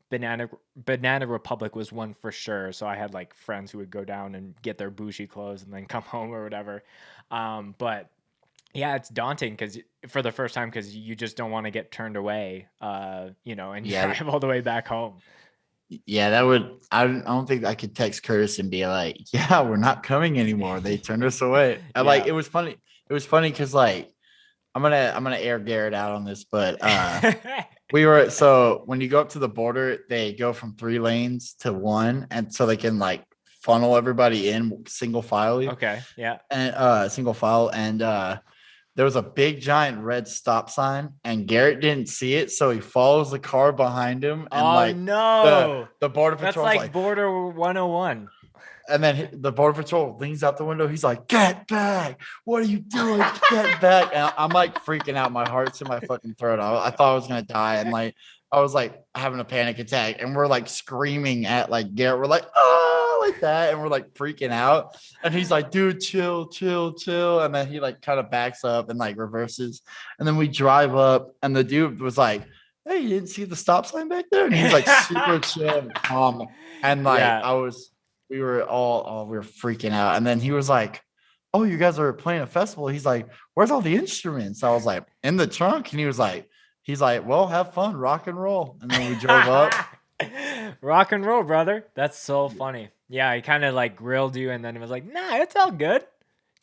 [SPEAKER 2] Banana Republic was one for sure. So I had like friends who would go down and get their bougie clothes and then come home or whatever. But yeah, it's daunting because for the first time, because you just don't want to get turned away, and drive all the way back home.
[SPEAKER 1] Yeah, that would. I don't think I could text Curtis and be like, "Yeah, we're not coming anymore. They turned us away." And like
[SPEAKER 2] Yeah.
[SPEAKER 1] it was funny. It was funny because like I'm gonna air Garrett out on this, but we were so when you go up to the border, they go from 3 lanes to 1, and so they can like funnel everybody in single file.
[SPEAKER 2] Okay. Yeah.
[SPEAKER 1] And single file, and there was a big giant red stop sign, and Garrett didn't see it, so he follows the car behind him, and
[SPEAKER 2] Oh no,
[SPEAKER 1] the border
[SPEAKER 2] that's
[SPEAKER 1] patrol
[SPEAKER 2] like Border 101.
[SPEAKER 1] and then the border patrol leans out the window. He's like, "Get back! What are you doing? Get back!" And I'm like freaking out. My heart's in my fucking throat. I thought I was gonna die, and like I was like having a panic attack, and we're like screaming at like Garrett. We're like, "Oh!" like that, and we're like freaking out. And he's like, "Dude, chill, chill, chill." And then he like kind of backs up and like reverses. And then we drive up, and the dude was like, "Hey, you didn't see the stop sign back there?" And he's like super chill and calm. And like
[SPEAKER 2] Yeah.
[SPEAKER 1] we were we were freaking out. And then he was like, "Oh, you guys are playing a festival." He's like, "Where's all the instruments?" I was like, "In the trunk." And he's like, "Well, have fun, rock and roll." And then we drove up.
[SPEAKER 2] Rock and roll, brother. That's so funny. Yeah, he kind of like grilled you, and then it was like, nah, it's all good.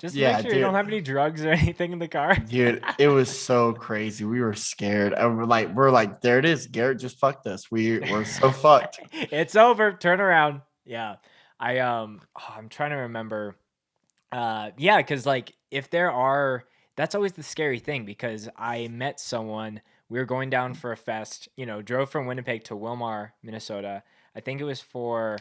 [SPEAKER 2] Just make
[SPEAKER 1] Yeah,
[SPEAKER 2] sure you don't
[SPEAKER 1] dude.
[SPEAKER 2] have any drugs or anything in the car.
[SPEAKER 1] Dude, it was so crazy. We were scared. And we're like, there it is. Garrett just fucked us. We're so fucked.
[SPEAKER 2] It's over. Turn around. Yeah. I'm trying to remember. Yeah, because like if there are, that's always the scary thing because I met someone. We were going down for a fest. Drove from Winnipeg to Wilmar, Minnesota. I think it was for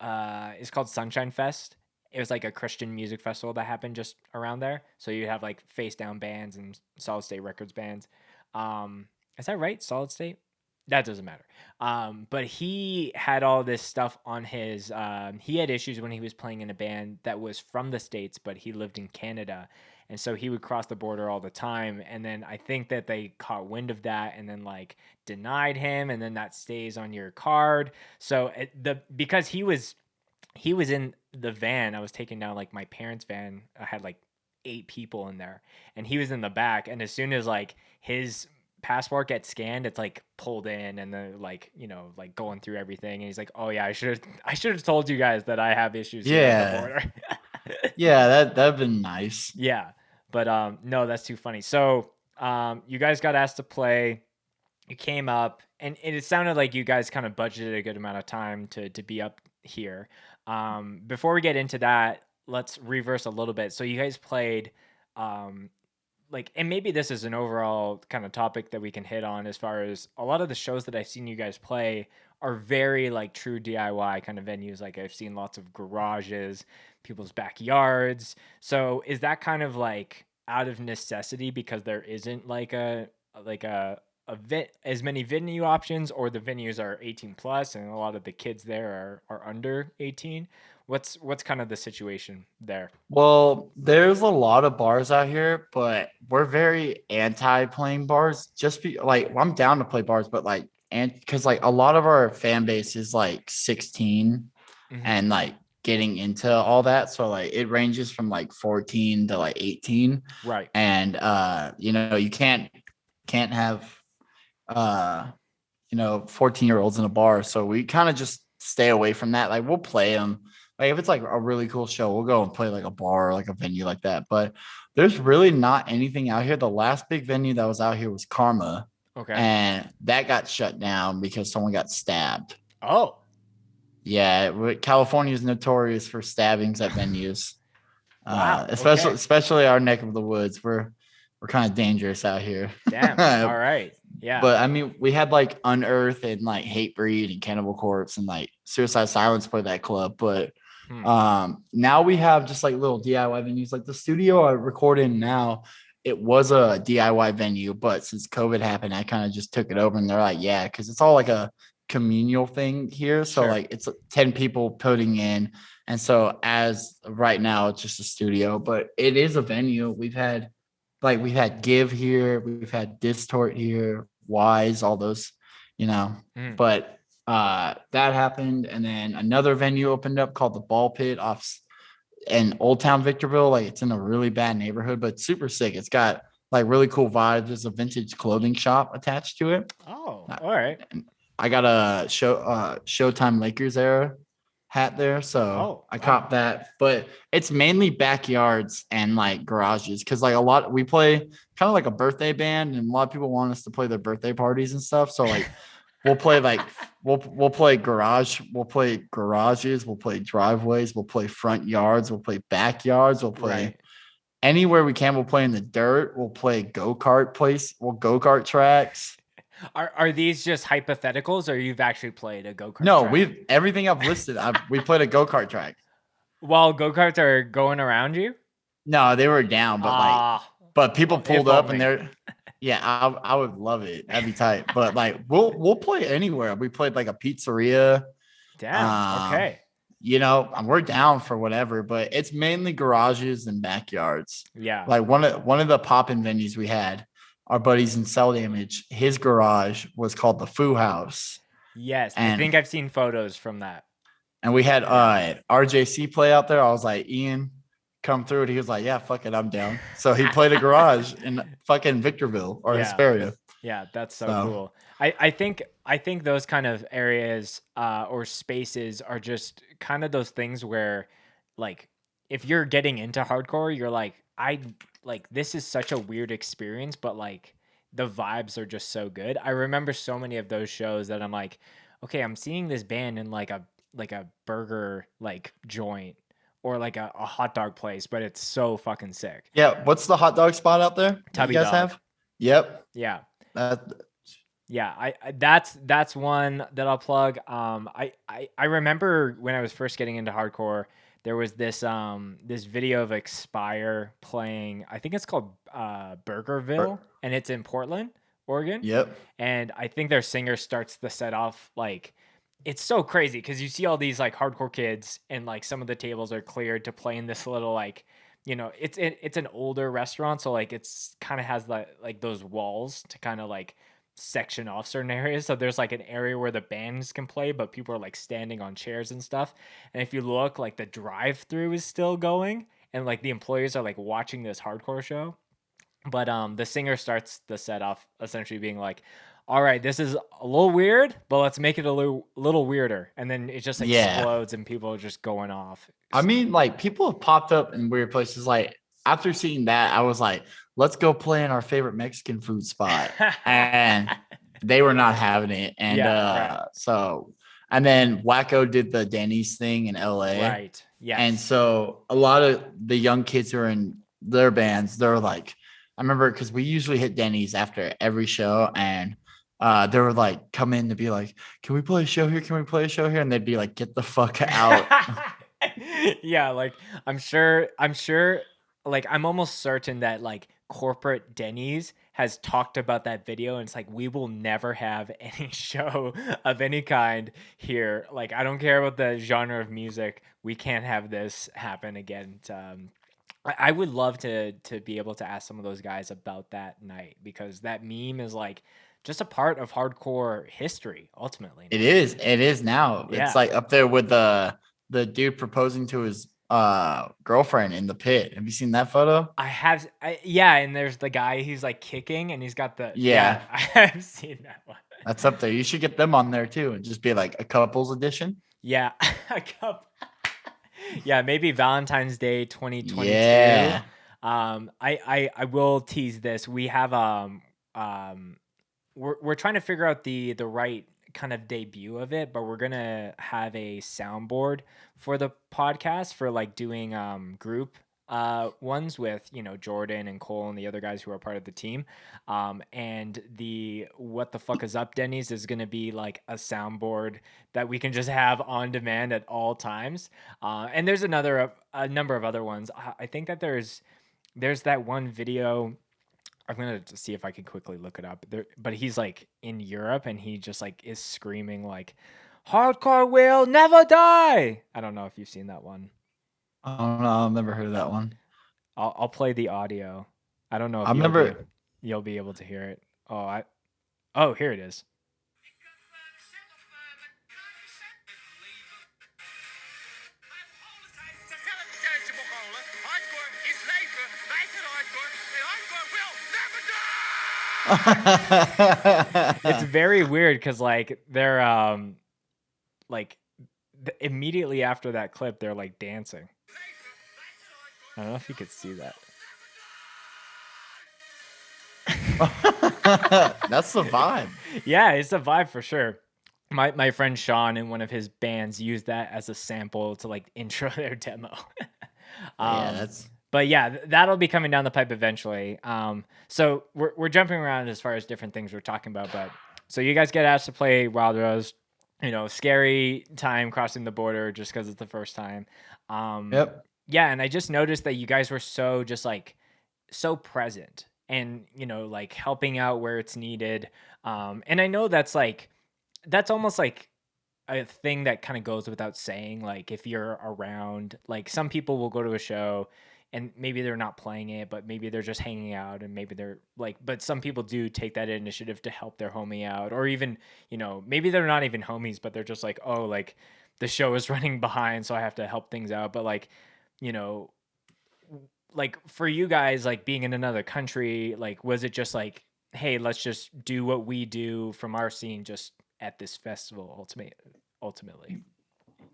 [SPEAKER 2] it's called Sunshine Fest. It was like a Christian music festival that happened just around there. So you have like Face Down bands and Solid State Records bands. Is that right? Solid State? That doesn't matter. But he had all this stuff on his. He had issues when he was playing in a band that was from the States, but he lived in Canada. And so he would cross the border all the time. And then I think that they caught wind of that and then like denied him. And then that stays on your card. So because he was in the van. I was taking down like my parents' van. I had like 8 people in there, and he was in the back. And as soon as like his passport gets scanned, it's like pulled in, and then like like going through everything. And he's like, "Oh yeah, I should have told you guys that I have issues here at the
[SPEAKER 1] Yeah.
[SPEAKER 2] border."
[SPEAKER 1] Yeah, that'd been nice.
[SPEAKER 2] Yeah, but no, that's too funny. So you guys got asked to play. You came up, and it sounded like you guys kind of budgeted a good amount of time to be up here. Before we get into that, let's reverse a little bit. So you guys played, like, and maybe this is an overall kind of topic that we can hit on as far as a lot of the shows that I've seen you guys play are very like true DIY kind of venues. Like I've seen lots of garages, people's backyards. So is that kind of like out of necessity because there isn't like as many venue options, or the venues are 18 plus and a lot of the kids there are under 18? What's kind of the situation there?
[SPEAKER 1] Well, there's a lot of bars out here, but we're very anti playing bars. Just be like, I'm down to play bars, but like, and because like a lot of our fan base is like 16
[SPEAKER 2] Mhm.
[SPEAKER 1] and like getting into all that. So like it ranges from like 14 to like 18.
[SPEAKER 2] Right.
[SPEAKER 1] And you can't have 14-year-olds in a bar. So we kind of just stay away from that. Like we'll play them. Like if it's like a really cool show, we'll go and play like a bar or like a venue like that. But there's really not anything out here. The last big venue that was out here was Karma.
[SPEAKER 2] Okay.
[SPEAKER 1] And that got shut down because someone got stabbed.
[SPEAKER 2] Oh.
[SPEAKER 1] Yeah, California is notorious for stabbings at venues.
[SPEAKER 2] Wow.
[SPEAKER 1] Especially our neck of the woods. We're kind of dangerous out here.
[SPEAKER 2] Damn. All right. Yeah.
[SPEAKER 1] But I mean, we had like Unearth and like Hatebreed and Cannibal Corpse and like Suicide Silence play that club. But now we have just like little DIY venues. Like the studio I record in now, it was a DIY venue, but since COVID happened, I kind of just took it over. And they're like, yeah, because it's all like a communal thing here. So
[SPEAKER 2] Sure.
[SPEAKER 1] like it's 10 people putting in. And so as right now, it's just a studio, but it is a venue. We've had Give here, we've had Distort here, Wise, all those, but that happened. And then another venue opened up called the Ball Pit off in Old Town Victorville. Like it's in a really bad neighborhood, but super sick. It's got like really cool vibes. There's a vintage clothing shop attached to it.
[SPEAKER 2] Oh, all right.
[SPEAKER 1] I got a Showtime Lakers era hat there, so I copped that. But it's mainly backyards and like garages, because like we play kind of like a birthday band, and a lot of people want us to play their birthday parties and stuff. So like we'll play like we'll play garages, we'll play driveways, we'll play front yards, we'll play backyards, we'll play anywhere we can. We'll play in the dirt, we'll play go-kart tracks.
[SPEAKER 2] Are these just hypotheticals, or you've actually played a go-kart
[SPEAKER 1] No,
[SPEAKER 2] track?
[SPEAKER 1] everything I've listed, we played a go-kart track.
[SPEAKER 2] While go-karts are going around you?
[SPEAKER 1] No, they were down, but people pulled up and they're I would love it. That'd be tight. But like we'll play anywhere. We played like a pizzeria.
[SPEAKER 2] Damn. Okay.
[SPEAKER 1] We're down for whatever, but it's mainly garages and backyards.
[SPEAKER 2] Yeah.
[SPEAKER 1] Like one of the pop-in venues we had, our buddies in Cell Damage, his garage was called the Foo House.
[SPEAKER 2] Yes, I think I've seen photos from that.
[SPEAKER 1] And we had RJC play out there. I was like, Ian, come through. And he was like, yeah, fuck it, I'm down. So he played a garage in fucking Victorville or Hesperia.
[SPEAKER 2] Yeah, that's so
[SPEAKER 1] So
[SPEAKER 2] cool. I think those kind of areas or spaces are just kind of those things where, like, if you're getting into hardcore, you're like, I like this is such a weird experience, but like the vibes are just so good. I remember so many of those shows that I'm like, okay, I'm seeing this band in like a burger like joint or like a hot dog place, but it's so fucking sick.
[SPEAKER 1] yeah, what's the hot dog spot out there that you
[SPEAKER 2] Tubby
[SPEAKER 1] guys
[SPEAKER 2] Dog.
[SPEAKER 1] have? Yep.
[SPEAKER 2] Yeah.
[SPEAKER 1] That
[SPEAKER 2] Yeah, that's one that I'll plug. I remember when I was first getting into hardcore, there was this video of Expire playing. I think it's called Burgerville, and it's in Portland, Oregon.
[SPEAKER 1] yep.
[SPEAKER 2] And I think their singer starts the set off like it's so crazy because you see all these like hardcore kids, and like some of the tables are cleared to play in this little like it's an older restaurant, so like it's kind of has like those walls to kind of like section off certain areas. So there's like an area where the bands can play, but people are like standing on chairs and stuff. And if you look, like the drive-through is still going, and like the employees are like watching this hardcore show. But the singer starts the set off essentially being like, "All right, this is a little weird, but let's make it a little weirder." And then it just
[SPEAKER 1] Yeah.
[SPEAKER 2] explodes, and people are just going off.
[SPEAKER 1] I mean, like people have popped up in weird places. Like after seeing that, I was like, let's go play in our favorite Mexican food spot. And they were not having it. And
[SPEAKER 2] Yeah, right.
[SPEAKER 1] so and then Wacko did the Danny's thing in LA.
[SPEAKER 2] Right.
[SPEAKER 1] And
[SPEAKER 2] Yes.
[SPEAKER 1] so a lot of the young kids who are in their bands, they're like, I remember because we usually hit Denny's after every show, and they were like, come in to be like, can we play a show here? Can we play a show here? And they'd be like, get the fuck out.
[SPEAKER 2] Yeah, like I'm sure like I'm almost certain that like corporate Denny's has talked about that video, and it's like we will never have any show of any kind here. Like I don't care about the genre of music. We can't have this happen again. I would love to be able to ask some of those guys about that night because that meme is like just a part of hardcore history ultimately
[SPEAKER 1] It
[SPEAKER 2] now.
[SPEAKER 1] is. It is now. It's
[SPEAKER 2] Yeah.
[SPEAKER 1] like up there with the dude proposing to his girlfriend in the pit. Have you seen that photo?
[SPEAKER 2] Yeah, and there's the guy who's like kicking, and he's got
[SPEAKER 1] Yeah,
[SPEAKER 2] I have seen that one.
[SPEAKER 1] that's up there. You should get them on there too and just be like a couples edition.
[SPEAKER 2] Yeah, a couple. Yeah, maybe Valentine's Day 2022.
[SPEAKER 1] Yeah.
[SPEAKER 2] I will tease this. We have we're trying to figure out the right kind of debut of it, but we're gonna have a soundboard for the podcast for like doing group ones with Jordan and Cole and the other guys who are part of the team. And the what the fuck is up Denny's is gonna be like a soundboard that we can just have on demand at all times. And there's a number of other ones. I think that there's that one video. I'm gonna see if I can quickly look it up. But he's like in Europe, and he just like is screaming like, "Hardcore will never die." I don't know if you've seen that one.
[SPEAKER 1] I don't know. I've never heard of that one.
[SPEAKER 2] I'll play the audio. I don't know
[SPEAKER 1] I
[SPEAKER 2] if
[SPEAKER 1] remember.
[SPEAKER 2] you'll be able to hear it. Oh, here it is. It's very weird because like they're like immediately after that clip they're like dancing. I don't know if you could see that.
[SPEAKER 1] That's the vibe.
[SPEAKER 2] Yeah, it's a vibe for sure. My friend Sean in one of his bands used that as a sample to like intro their demo.
[SPEAKER 1] Yeah,
[SPEAKER 2] um,
[SPEAKER 1] that's
[SPEAKER 2] but yeah, that'll be coming down the pipe eventually. So we're jumping around as far as different things we're talking about, but so you guys get asked to play Wild Rose, scary time crossing the border just because it's the first time.
[SPEAKER 1] yep.
[SPEAKER 2] Yeah, and I just noticed that you guys were so just like so present and like helping out where it's needed. And I know that's almost like a thing that kind of goes without saying. Like if you're around, like some people will go to a show and maybe they're not playing it, but maybe they're just hanging out, and maybe they're like, but some people do take that initiative to help their homie out, or even, maybe they're not even homies, but they're just like, oh, like the show is running behind, so I have to help things out. But like, you know, like for you guys, like being in another country, like was it just like hey, let's just do what we do from our scene just at this festival ultimately.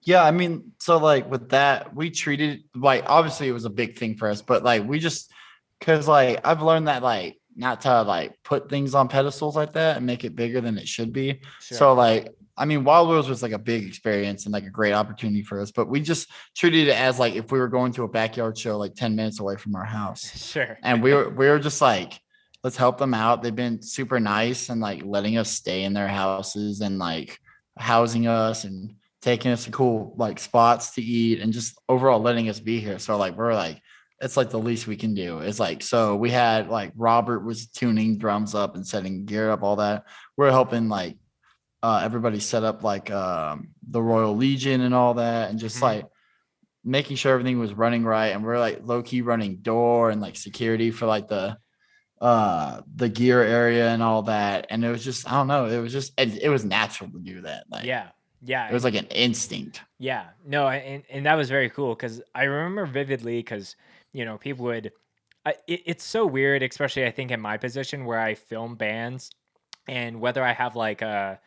[SPEAKER 1] Yeah, I mean, so like with that, we treated like obviously it was a big thing for us, but like we just because like I've learned that like not to like put things on pedestals like that and make it bigger than it should be. So
[SPEAKER 2] Sure.
[SPEAKER 1] like I mean, Wild Rose was like a big experience and like a great opportunity for us, but we just treated it as like if we were going to a backyard show like 10 minutes away from our house.
[SPEAKER 2] Sure.
[SPEAKER 1] And we were just like, let's help them out. They've been super nice and like letting us stay in their houses and like housing us and taking us to cool like spots to eat and just overall letting us be here. So like we're like it's like the least we can do. It's like so we had like Robert was tuning drums up and setting gear up, all that. We're helping like everybody set up like the Royal Legion and all that, and just
[SPEAKER 2] Hmm.
[SPEAKER 1] like making sure everything was running right. And we're like low key running door and like security for like the gear area and all that. And it was just I don't know, it was just it was natural to do that. Like
[SPEAKER 2] Yeah. Yeah.
[SPEAKER 1] it was like an instinct.
[SPEAKER 2] Yeah, no, and that was very cool because I remember vividly because people would. It's so weird, especially I think in my position where I film bands, and whether I have like a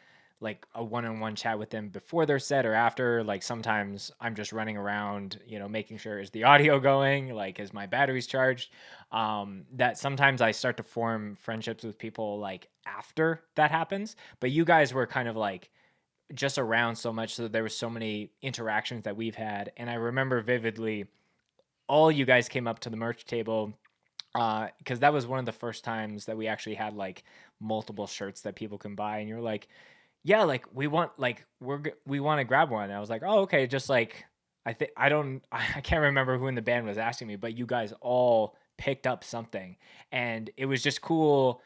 [SPEAKER 2] one-on-one chat with them before their set or after. Like sometimes I'm just running around, making sure is the audio going, like is my batteries charged. That sometimes I start to form friendships with people like after that happens. But you guys were kind of like just around so much, so there was so many interactions that we've had. And I remember vividly all you guys came up to the merch table because that was one of the first times that we actually had like multiple shirts that people can buy, and you're like, yeah, like we want, like we want to grab one. And I was like, oh, okay, just like I don't I can't remember who in the band was asking me, but you guys all picked up something, and it was just cool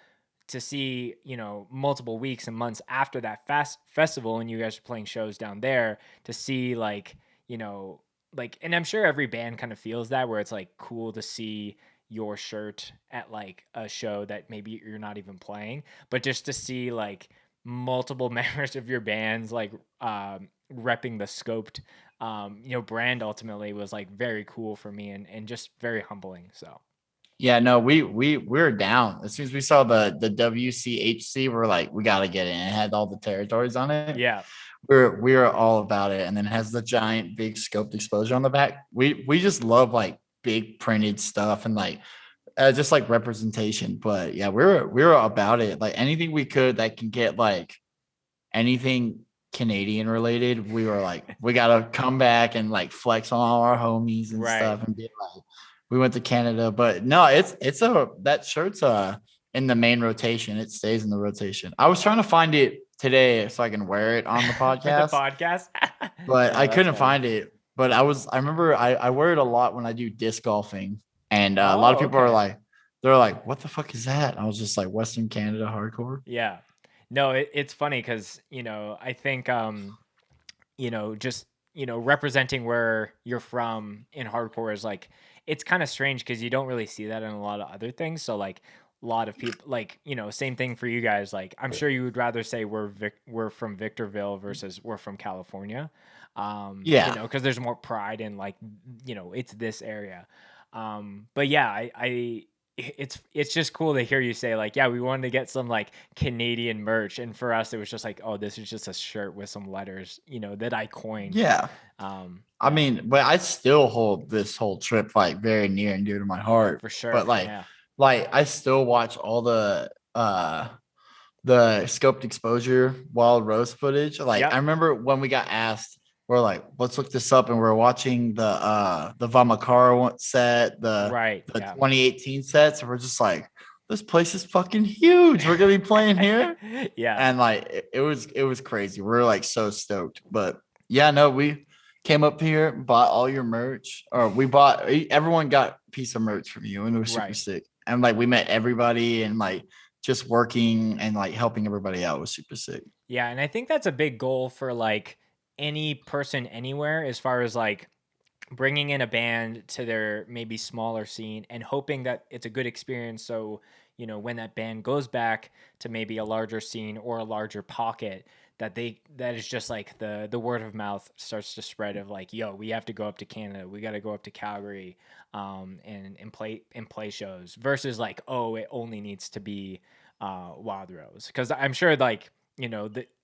[SPEAKER 2] to see, multiple weeks and months after that festival, and you guys are playing shows down there, to see like, you know, like, and I'm sure every band kind of feels that, where it's like cool to see your shirt at like a show that maybe you're not even playing, but just to see like multiple members of your bands like repping the scoped brand ultimately was like very cool for me, and just very humbling. So
[SPEAKER 1] Yeah, no, we were down. As soon as we saw the WCHC, we're like, we gotta get it. And it had all the territories on it.
[SPEAKER 2] yeah.
[SPEAKER 1] We were all about it. And then it has the giant big scoped exposure on the back. We just love like big printed stuff and like just like representation. But yeah, we were about it. Like anything we could that can get like anything Canadian related, we were like, we gotta come back and like flex on all our homies and
[SPEAKER 2] Right.
[SPEAKER 1] stuff and be like, we went to Canada. But no, it's a that shirt's in the main rotation. It stays in the rotation. I was trying to find it today so I can wear it on the
[SPEAKER 2] For the
[SPEAKER 1] podcast,
[SPEAKER 2] podcast.
[SPEAKER 1] but
[SPEAKER 2] No,
[SPEAKER 1] I
[SPEAKER 2] that's
[SPEAKER 1] couldn't
[SPEAKER 2] funny.
[SPEAKER 1] find it. But I remember I wear it a lot when I do disc golfing, and a lot of
[SPEAKER 2] Oh,
[SPEAKER 1] people are
[SPEAKER 2] okay.
[SPEAKER 1] like, they're like, what the fuck is that? I was just like, Western Canada hardcore.
[SPEAKER 2] Yeah. No, it's funny because, I think, just, representing where you're from in hardcore is like, it's kind of strange because you don't really see that in a lot of other things. So, like, a lot of people, like, same thing for you guys. Like, I'm sure you would rather say we're from Victorville versus we're from California,
[SPEAKER 1] Yeah.
[SPEAKER 2] because there's more pride in, like, it's this area. But yeah, it's just cool to hear you say like, yeah, we wanted to get some like Canadian merch, and for us it was just like, oh, this is just a shirt with some letters, that I coined.
[SPEAKER 1] Yeah. I
[SPEAKER 2] Yeah,
[SPEAKER 1] mean, but I still hold this whole trip like very near and dear to my heart.
[SPEAKER 2] for
[SPEAKER 1] But
[SPEAKER 2] sure.
[SPEAKER 1] like,
[SPEAKER 2] Yeah.
[SPEAKER 1] like I still watch all the scoped exposure wild rose footage. Like I
[SPEAKER 2] Yep.
[SPEAKER 1] remember when we got asked, we're like, let's look this up, and we're watching the Vamakara set,
[SPEAKER 2] Right.
[SPEAKER 1] the
[SPEAKER 2] Yeah.
[SPEAKER 1] 2018 sets, and we're just like, this place is fucking huge. We're gonna be playing here.
[SPEAKER 2] Yeah.
[SPEAKER 1] And like it was crazy. We are like so stoked. But yeah, no, we came up here, bought all your merch, or we bought everyone got a piece of merch from you, and it was super
[SPEAKER 2] Right.
[SPEAKER 1] sick. And like we met everybody, and like just working and like helping everybody out was super sick.
[SPEAKER 2] Yeah, and I think that's a big goal for like any person anywhere, as far as like bringing in a band to their maybe smaller scene and hoping that it's a good experience. So, when that band goes back to maybe a larger scene or a larger pocket, that is just like the word of mouth starts to spread of like, yo, we have to go up to Canada, we got to go up to Calgary, and play shows, versus like, oh, it only needs to be Wild Rose? Because I'm sure like,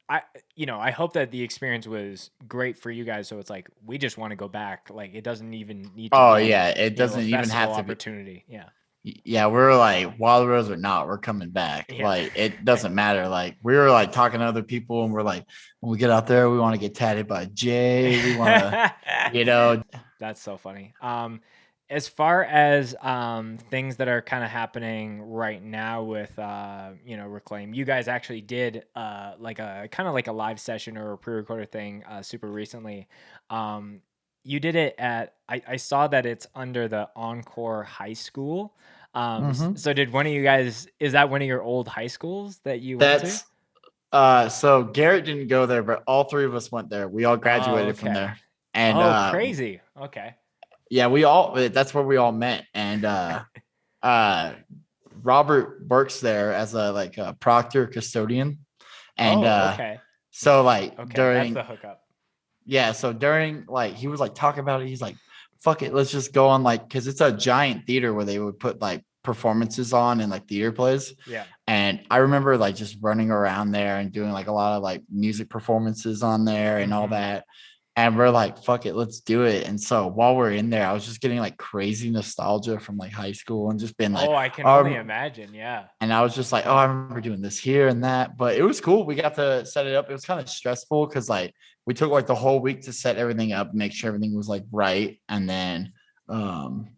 [SPEAKER 2] I hope that the experience was great for you guys. So it's like, we just want to go back. Like it doesn't even need to
[SPEAKER 1] Oh
[SPEAKER 2] be,
[SPEAKER 1] yeah, it
[SPEAKER 2] a
[SPEAKER 1] doesn't even
[SPEAKER 2] festival
[SPEAKER 1] have to be.
[SPEAKER 2] opportunity. Yeah.
[SPEAKER 1] Yeah, we're like Wild Rose or not, we're coming back.
[SPEAKER 2] Yeah.
[SPEAKER 1] Like it doesn't matter. Like we were like talking to other people, and we're like, when we get out there, we want to get tatted by Jay. We want to, you know.
[SPEAKER 2] That's so funny. As far as things that are kind of happening right now with Reclaim, you guys actually did like a kind of like a live session or a pre-recorded thing super recently. You did it at I saw that it's under the Encore High School.
[SPEAKER 1] Mhm.
[SPEAKER 2] So did one of you guys, is that one of your old high schools that you went to?
[SPEAKER 1] That's so Garrett didn't go there, but all three of us went there. We all
[SPEAKER 2] Oh,
[SPEAKER 1] graduated from
[SPEAKER 2] okay.
[SPEAKER 1] there. And
[SPEAKER 2] Oh, crazy. Okay.
[SPEAKER 1] yeah, we all that's where we all met. And uh Robert works there as a like a proctor custodian. And
[SPEAKER 2] Oh, okay.
[SPEAKER 1] so like
[SPEAKER 2] Okay, that's the
[SPEAKER 1] during
[SPEAKER 2] hookup.
[SPEAKER 1] yeah, so during like he was like talking about it, he's like, fuck it, let's just go on like because it's a giant theater where they would put like performances on and like theater plays.
[SPEAKER 2] Yeah.
[SPEAKER 1] And I remember like just running around there and doing like a lot of like music performances on there and all
[SPEAKER 2] Mhm.
[SPEAKER 1] that. And we're like, fuck it, let's do it. And so while we're in there, I was just getting like crazy nostalgia from like high school and just being like,
[SPEAKER 2] Oh, I can only
[SPEAKER 1] um,
[SPEAKER 2] imagine. Yeah.
[SPEAKER 1] and I was just like, oh,
[SPEAKER 2] Yeah.
[SPEAKER 1] I remember doing this here and that. But it was cool. We got to set it up. It was kind of stressful because like we took like the whole week to set everything up, make sure everything was like right. And then um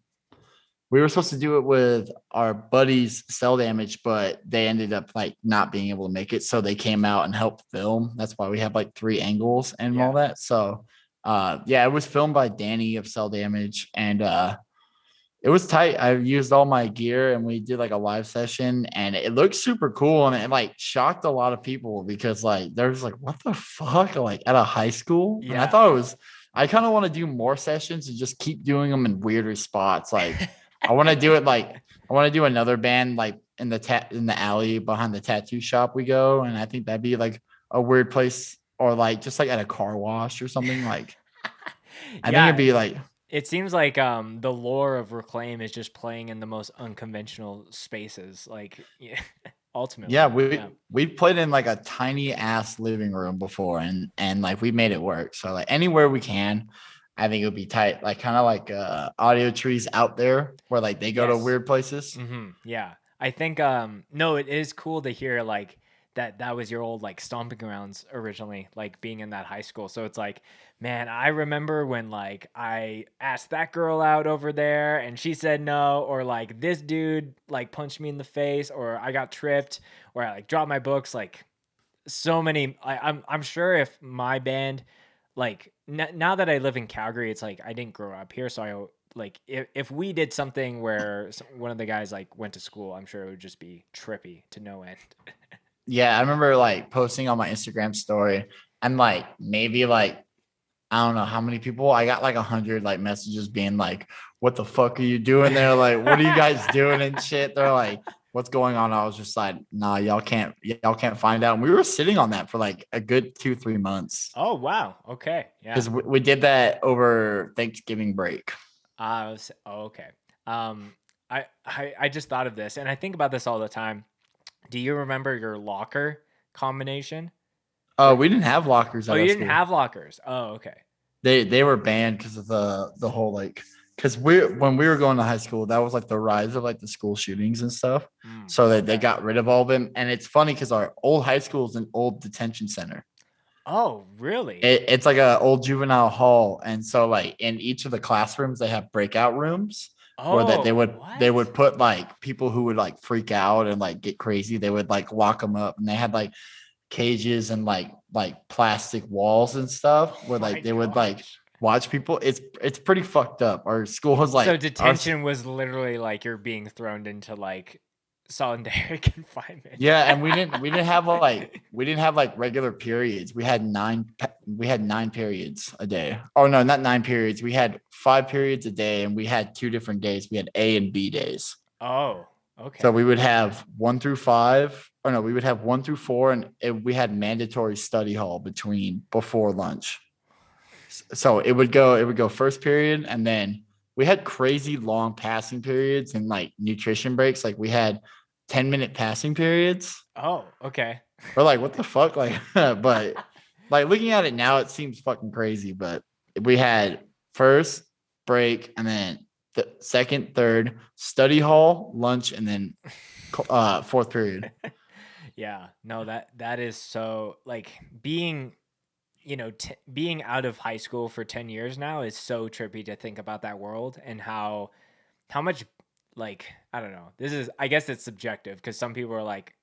[SPEAKER 1] we were supposed to do it with our buddies Cell Damage, but they ended up like not being able to make it. So they came out and helped film. That's why we have like 3 angles and all
[SPEAKER 2] Yeah.
[SPEAKER 1] that. So yeah, it was filmed by Danny of Cell Damage. And it was tight. I used all my gear and we did like a live session and it looked super cool. And it like shocked a lot of people because like there's like, what the fuck? Like at a high school. And I
[SPEAKER 2] Yeah.
[SPEAKER 1] thought it was, I kind of want to do more sessions and just keep doing them in weirder spots. Like I want to do it like, I want to do another band like in the alley behind the tattoo shop we go. And I think that'd be like a weird place or like just like at a car wash or something. Like I think it'd
[SPEAKER 2] Yeah.
[SPEAKER 1] be like,
[SPEAKER 2] It seems like the lore of Reclaim is just playing in the most unconventional spaces. Like, yeah, ultimately.
[SPEAKER 1] yeah,
[SPEAKER 2] Yeah.
[SPEAKER 1] we played in like a tiny ass living room before and like we made it work. So like anywhere we can, I think it would be tight. Like kind of like audio trees out there where like they go to
[SPEAKER 2] Yes.
[SPEAKER 1] weird places.
[SPEAKER 2] Yeah. I think no, it is cool to hear like that was your old like stomping grounds originally, like being in that high school. So it's like, man, I remember when like I asked that girl out over there and she said no, or like this dude like punched me in the face, or I got tripped, or I like dropped my books, like so many. I'm sure if my band, like now that I live in Calgary, it's like I didn't grow up here, so I like if we did something where one of the guys like went to school, I'm sure it would just be trippy to no end.
[SPEAKER 1] Yeah, I remember like posting on my Instagram story and like maybe like I don't know how many people. I got like 100 like messages being like, "What the fuck are you doing there? Like, what are you guys doing and shit?" They're like, "What's going on?" I was just like, "Nah, y'all can't find out." And we were sitting on that for like a good 2-3 months
[SPEAKER 2] Oh wow, okay, yeah.
[SPEAKER 1] because we did that over Thanksgiving break.
[SPEAKER 2] Okay. Um, I just thought of this, and I think about this all the time. Do you remember your locker combination?
[SPEAKER 1] Oh,
[SPEAKER 2] Where
[SPEAKER 1] we didn't have lockers
[SPEAKER 2] Oh,
[SPEAKER 1] at
[SPEAKER 2] you
[SPEAKER 1] our
[SPEAKER 2] didn't
[SPEAKER 1] school.
[SPEAKER 2] have lockers. Oh, okay.
[SPEAKER 1] They were banned because of the whole like because we when we were going to high school that was like the rise of like the school shootings and stuff. So that they
[SPEAKER 2] Okay.
[SPEAKER 1] got rid of all of them. And it's funny because our old high school is an old detention center.
[SPEAKER 2] Oh, really?
[SPEAKER 1] It's like a old juvenile hall, and so like in each of the classrooms they have breakout rooms where that
[SPEAKER 2] Oh,
[SPEAKER 1] they
[SPEAKER 2] what?
[SPEAKER 1] would put like people who would like freak out and like get crazy. They would like lock them up, and they had like cages and like plastic walls and stuff
[SPEAKER 2] Oh
[SPEAKER 1] where
[SPEAKER 2] my
[SPEAKER 1] like they would like
[SPEAKER 2] gosh.
[SPEAKER 1] watch people. It's pretty fucked up. Our school was
[SPEAKER 2] So
[SPEAKER 1] like our
[SPEAKER 2] detention was literally like you're being thrown into like solitary confinement.
[SPEAKER 1] yeah, and we didn't have like regular periods. We had 9 periods a day. Oh no, not 9 periods. We had 5 periods a day, and we had 2 different days. We had A and B days.
[SPEAKER 2] Oh,
[SPEAKER 1] So
[SPEAKER 2] okay.
[SPEAKER 1] we would have 1 through 5. Or no, we would have 1 through 4, and we had mandatory study hall between before lunch. So it would go first period, and then we had crazy long passing periods and like nutrition breaks. Like we had 10-minute passing periods.
[SPEAKER 2] Oh, okay.
[SPEAKER 1] We're like, what the fuck? Like, but like looking at it now, it seems fucking crazy. But we had first break and then the second, third, study hall, lunch, and then fourth period.
[SPEAKER 2] Yeah, no, that is so like being, being out of high school for 10 years now is so trippy to think about that world and how much, like, I don't know. This is, I guess it's subjective because some people are like,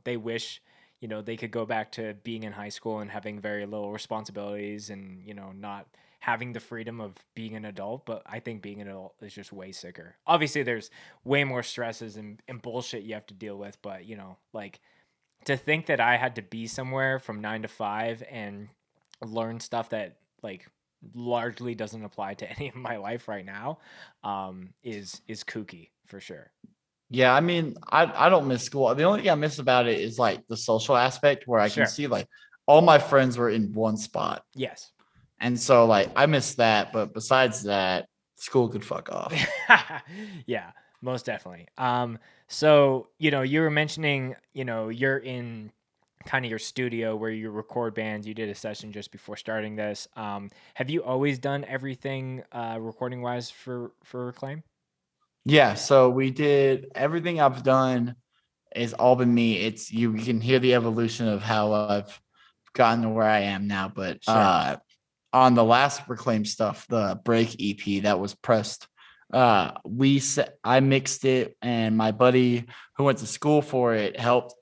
[SPEAKER 2] they wish, they could go back to being in high school and having very little responsibilities and, not having the freedom of being an adult. But I think being an adult is just way sicker. Obviously, there's way more stresses and bullshit you have to deal with. But, like to think that I had to be somewhere from 9 to 5 and learn stuff that like largely doesn't apply to any of my life right now, is kooky for sure.
[SPEAKER 1] Yeah, I mean, I don't miss school. The only thing I miss about it is like the social aspect where I can
[SPEAKER 2] Sure.
[SPEAKER 1] see like all my friends were in one spot.
[SPEAKER 2] Yes.
[SPEAKER 1] And so like I miss that. But besides that, school could fuck off.
[SPEAKER 2] Yeah, most definitely. So you were mentioning, you're in kind of your studio where you record bands. You did a session just before starting this. Have you always done everything recording wise for Reclaim?
[SPEAKER 1] Yeah, so we did everything I've done is all been me. It's you can hear the evolution of how I've gotten to where I am now. But
[SPEAKER 2] Sure.
[SPEAKER 1] on the last Reclaim stuff, the Break EP that was pressed, I mixed it, and my buddy who went to school for it helped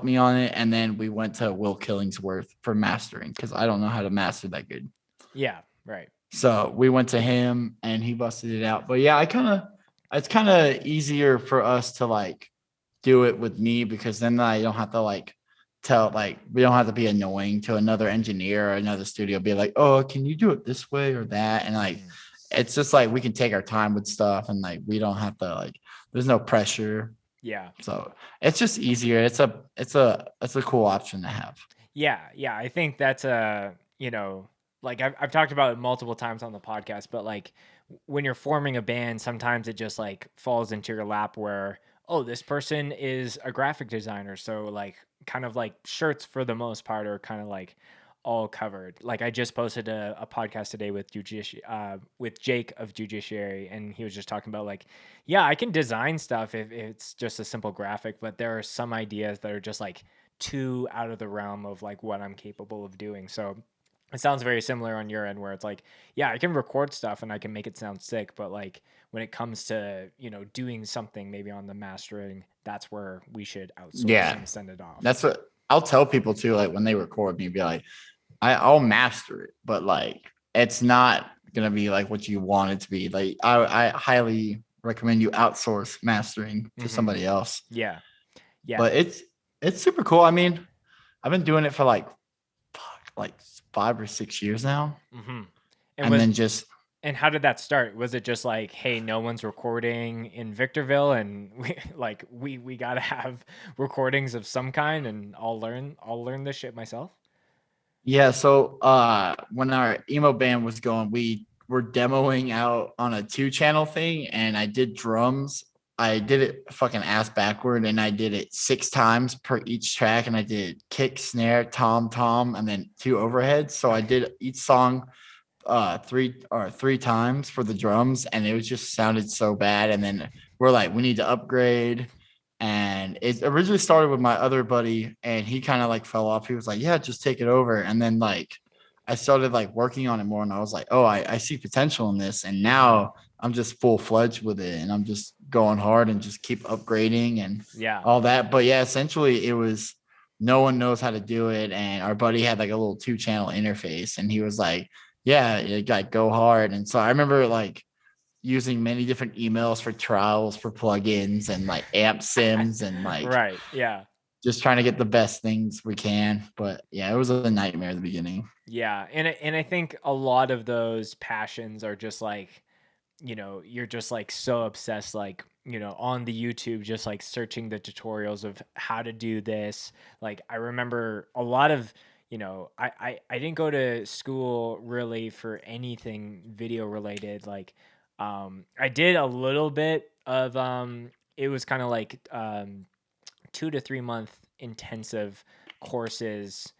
[SPEAKER 1] me on it, and then we went to Will Killingsworth for mastering because I don't know how to master that good.
[SPEAKER 2] Yeah. Right.
[SPEAKER 1] So we went to him and he busted it out. But yeah, it's kind of easier for us to like do it with me because then I don't have to like we don't have to be annoying to another engineer or another studio, be like, oh, can you do it this way or that? And like, it's just like we can take our time with stuff and like we don't have to like, there's no pressure.
[SPEAKER 2] Yeah.
[SPEAKER 1] So it's just easier. It's a cool option to have.
[SPEAKER 2] Yeah, yeah. I think that's like I've talked about it multiple times on the podcast, but like when you're forming a band, sometimes it just like falls into your lap where, oh, this person is a graphic designer. So like kind of like shirts for the most part are kind of like all covered. Like I just posted a podcast today with with Jake of Judiciary, and he was just talking about like, yeah, I can design stuff if it's just a simple graphic, but there are some ideas that are just like too out of the realm of like what I'm capable of doing. So it sounds very similar on your end where it's like, yeah, I can record stuff and I can make it sound sick, but like when it comes to, doing something maybe on the mastering, that's where we should outsource
[SPEAKER 1] Yeah.
[SPEAKER 2] and send it off.
[SPEAKER 1] That's what I'll tell people too. Like when they record me, be like, I'll master it, but like it's not gonna be like what you want it to be. Like I highly recommend you outsource mastering to somebody else.
[SPEAKER 2] Yeah. Yeah.
[SPEAKER 1] But it's super cool. I mean, I've been doing it for like 5 or 6 years now.
[SPEAKER 2] Mm-hmm.
[SPEAKER 1] And then just
[SPEAKER 2] And how did that start? Was it just like, hey, no one's recording in Victorville, and we gotta have recordings of some kind, and I'll learn this shit myself?
[SPEAKER 1] yeah, so when our emo band was going, we were demoing out on a 2-channel thing, and I did drums. I did it fucking ass backward, and I did it 6 times per each track, and I did kick, snare, tom, and then 2 overheads. So I did each song three times for the drums, and it was just sounded so bad. And then we're like, we need to upgrade. And it originally started with my other buddy, and he kind of like fell off. He was like, yeah, just take it over. And then like I started like working on it more, and I was like, oh, I see potential in this. And now I'm just full-fledged with it, and I'm just going hard and just keep upgrading and
[SPEAKER 2] Yeah.
[SPEAKER 1] all that. But yeah, essentially it was no one knows how to do it. And our buddy had like a little 2-channel interface, and he was like, yeah, it got go hard. And so I remember like using many different emails for trials for plugins and like amp sims and like
[SPEAKER 2] Right. Yeah.
[SPEAKER 1] just trying to get the best things we can. But yeah, it was a nightmare at the beginning.
[SPEAKER 2] Yeah. And I think a lot of those passions are just like, you're just like so obsessed, like, on the YouTube, just like searching the tutorials of how to do this. Like, I remember a lot of, I didn't go to school really for anything video related. Like, I did a little bit of, it was kind of like 2 to 3 month intensive courses.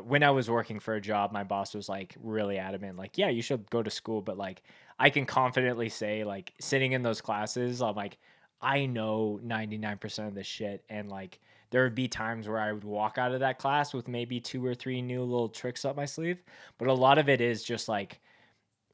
[SPEAKER 2] When I was working for a job, my boss was like really adamant, like, yeah, you should go to school. But like, I can confidently say, like, sitting in those classes, I'm like, I know 99% of this shit. And like, there would be times where I would walk out of that class with maybe 2 or 3 new little tricks up my sleeve. But a lot of it is just like,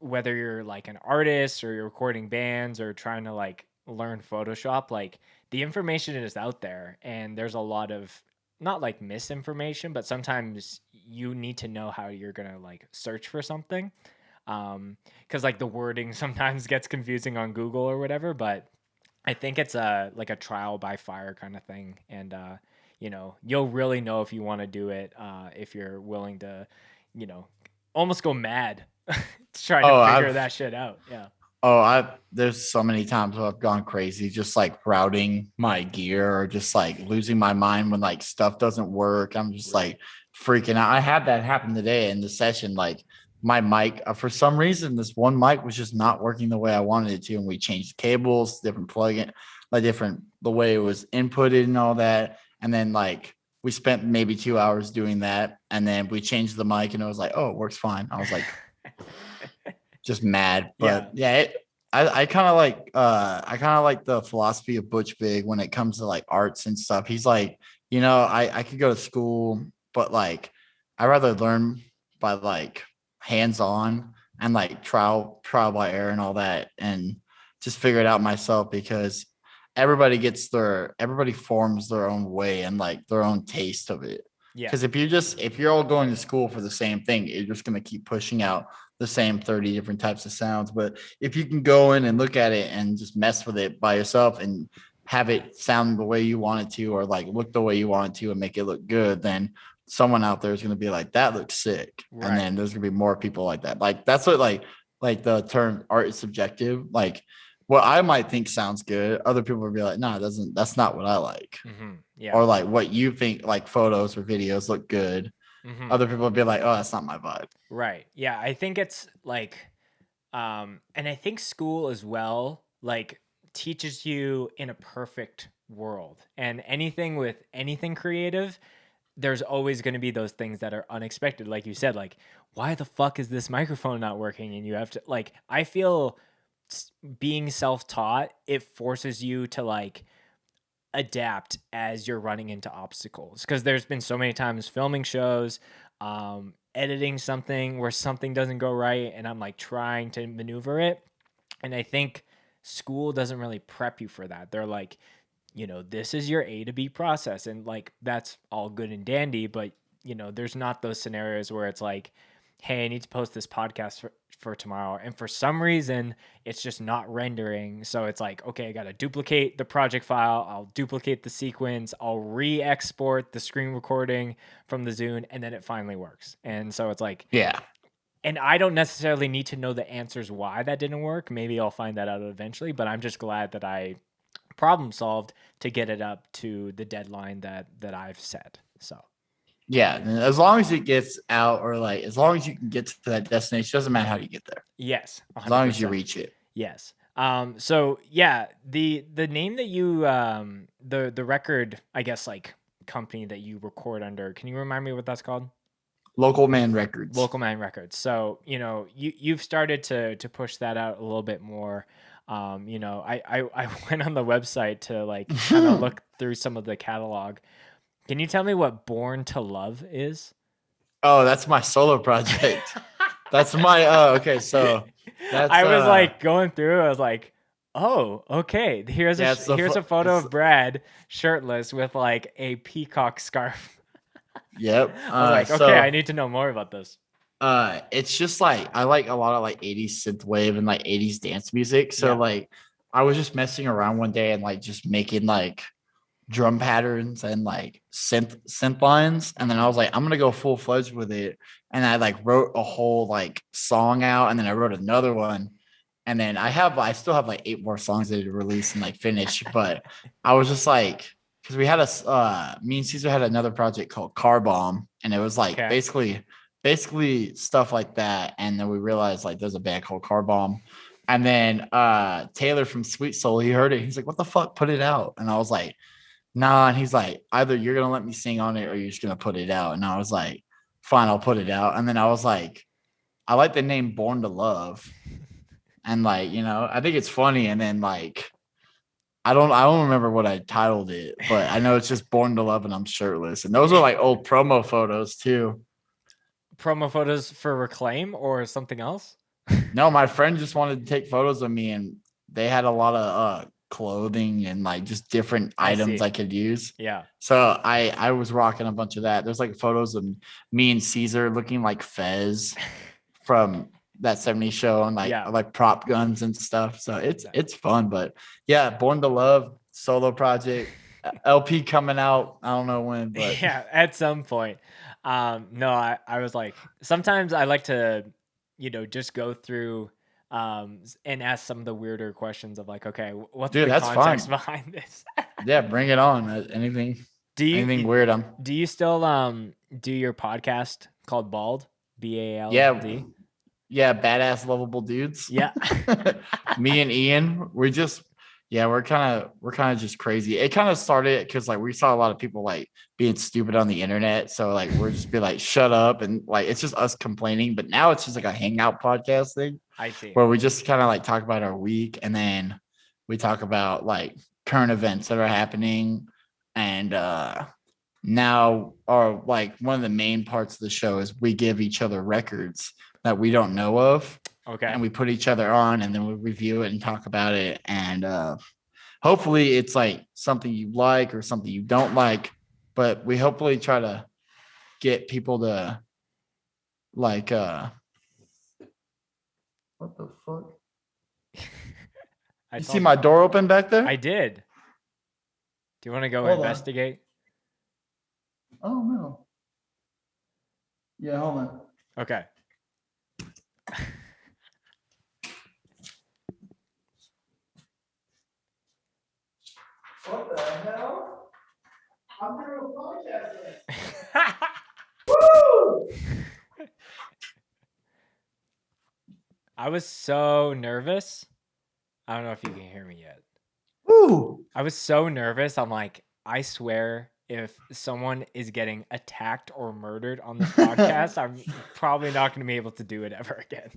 [SPEAKER 2] whether you're like an artist or you're recording bands or trying to like learn Photoshop, like the information is out there, and there's a lot of, not like misinformation, but sometimes you need to know how you're gonna like search for something. Because like the wording sometimes gets confusing on Google or whatever, but I think it's a like a trial by fire kind of thing. And you'll really know if you want to do it, if you're willing to, you know, almost go mad trying to
[SPEAKER 1] Oh,
[SPEAKER 2] figure
[SPEAKER 1] I've
[SPEAKER 2] that shit out. Yeah.
[SPEAKER 1] Oh, I there's so many times where I've gone crazy, just like routing my gear or just like losing my mind when like stuff doesn't work. I'm just like freaking out. I had that happen today in the session. Like my mic, for some reason, this one mic was just not working the way I wanted it to, and we changed cables, different plugin, like different the way it was inputted and all that. And then like we spent maybe 2 hours doing that, and then we changed the mic, and it was like, oh, it works fine. I was like, just mad.
[SPEAKER 2] Yeah.
[SPEAKER 1] But yeah, I kind of like the philosophy of Butch Vig when it comes to like arts and stuff. He's like, I could go to school, but like I rather learn by like hands on and like trial by error and all that, and just figure it out myself, because everybody forms their own way and like their own taste of it.
[SPEAKER 2] Yeah.
[SPEAKER 1] Because if you're all going to school for the same thing, you're just going to keep pushing out the same 30 different types of sounds. But if you can go in and look at it and just mess with it by yourself and have it sound the way you want it to, or like look the way you want it to and make it look good, then someone out there is going to be like, that looks sick.
[SPEAKER 2] Right.
[SPEAKER 1] And then there's going to be more people like that. Like that's what like the term art is subjective. Like what I might think sounds good, other people will be like, no, it doesn't. That's not what I like.
[SPEAKER 2] Mm-hmm. Yeah.
[SPEAKER 1] Or like what you think like photos or videos look good.
[SPEAKER 2] Mm-hmm.
[SPEAKER 1] Other people will be like, oh, that's not my vibe.
[SPEAKER 2] Right. Yeah. I think it's like, and I think school as well, like, teaches you in a perfect world. And anything with anything creative, there's always going to be those things that are unexpected. Like you said, like, why the fuck is this microphone not working? And you have to, like, I feel being self-taught, it forces you to like adapt as you're running into obstacles. Because there's been so many times filming shows, editing something where something doesn't go right, and I'm like trying to maneuver it. And I think school doesn't really prep you for that. They're like, this is your A to B process. And like, that's all good and dandy, but there's not those scenarios where it's like, hey, I need to post this podcast for tomorrow. And for some reason, it's just not rendering. So it's like, okay, I got to duplicate the project file. I'll duplicate the sequence. I'll re-export the screen recording from the Zune, and then it finally works. And so it's like,
[SPEAKER 1] yeah.
[SPEAKER 2] And I don't necessarily need to know the answers why that didn't work. Maybe I'll find that out eventually, but I'm just glad that I problem solved to get it up to the deadline that I've set. So
[SPEAKER 1] Yeah, as long as it gets out, or like as long as you can get to that destination, doesn't matter how you get there.
[SPEAKER 2] Yes, 100%.
[SPEAKER 1] As long as you reach it.
[SPEAKER 2] Yes. So yeah, the name that you the record, I guess, like, company that you record under, can you remind me what that's called?
[SPEAKER 1] Local Man Records.
[SPEAKER 2] Local Man Records. So you've started to push that out a little bit more. I went on the website to like kind of look through some of the catalog. Can you tell me what Born to Love is?
[SPEAKER 1] Oh, that's my solo project. That's my okay. So that's
[SPEAKER 2] I was like going through. I was like, oh, okay. Here's a photo of Brad shirtless with like a peacock scarf.
[SPEAKER 1] Yep.
[SPEAKER 2] I was like, okay, I need to know more about this.
[SPEAKER 1] It's just like I like a lot of like 80s synthwave and like 80s dance music. So
[SPEAKER 2] Yeah.
[SPEAKER 1] like I was just messing around one day and like just making like drum patterns and like synth lines, and then I was like, I'm gonna go full-fledged with it. And I like wrote a whole like song out, and then I wrote another one, and then I still have like 8 more songs that to release and like finish. But I was just like, because we had me and Caesar had another project called Car Bomb, and it was like basically stuff like that. And then we realized like there's a band called Car Bomb, And then Taylor from Sweet Soul, he heard it. He's like, "What the fuck? Put it out." And I was like, "Nah." And he's like, "Either you're gonna let me sing on it, or you're just gonna put it out." And I was like, "Fine, I'll put it out." And then I was like, "I like the name Born to Love," and like, I think it's funny. And then like, I don't remember what I titled it, but I know it's just Born to Love, and I'm shirtless. And those are like old promo photos too.
[SPEAKER 2] Promo photos for Reclaim or something else?
[SPEAKER 1] No, my friend just wanted to take photos of me, and they had a lot of clothing and like just different items
[SPEAKER 2] see.
[SPEAKER 1] I could use.
[SPEAKER 2] Yeah.
[SPEAKER 1] So I was rocking a bunch of that. There's like photos of me and Caesar looking like Fez from that 70s show, and
[SPEAKER 2] Yeah.
[SPEAKER 1] like prop guns and stuff. So it's fun. But yeah, Born to Love solo project, LP coming out. I don't know when, but
[SPEAKER 2] Yeah, at some point. No, I was like, sometimes I like to, just go through and ask some of the weirder questions of like, okay, what's
[SPEAKER 1] dude,
[SPEAKER 2] the
[SPEAKER 1] that's
[SPEAKER 2] context
[SPEAKER 1] fine.
[SPEAKER 2] behind this?
[SPEAKER 1] Yeah, bring it on. Anything weird?
[SPEAKER 2] Do you still do your podcast called Bald? BALD?
[SPEAKER 1] Yeah. Yeah, badass lovable dudes.
[SPEAKER 2] Yeah.
[SPEAKER 1] Me and Ian, we're kind of just crazy. It kind of started because like we saw a lot of people like being stupid on the internet. So like we're just be like, shut up, and like it's just us complaining. But now it's just like a hangout podcast thing.
[SPEAKER 2] I see.
[SPEAKER 1] Where we just kind of like talk about our week, and then we talk about like current events that are happening. And now our like one of the main parts of the show is we give each other records that we don't know of.
[SPEAKER 2] Okay.
[SPEAKER 1] And we put each other on, and then we review it and talk about it. And hopefully it's like something you like or something you don't like, but we hopefully try to get people to like what the fuck? You see my door open back there?
[SPEAKER 2] I did. Do you want to go
[SPEAKER 1] Hold on.
[SPEAKER 2] investigate?
[SPEAKER 1] Oh no. Yeah, hold on.
[SPEAKER 2] Okay.
[SPEAKER 1] What the hell? I'm doing a podcast. Woo!
[SPEAKER 2] I was so nervous. I don't know if you can hear me yet.
[SPEAKER 1] Woo!
[SPEAKER 2] I was so nervous. I'm like, I swear if someone is getting attacked or murdered on this podcast, I'm probably not going to be able to do it ever again.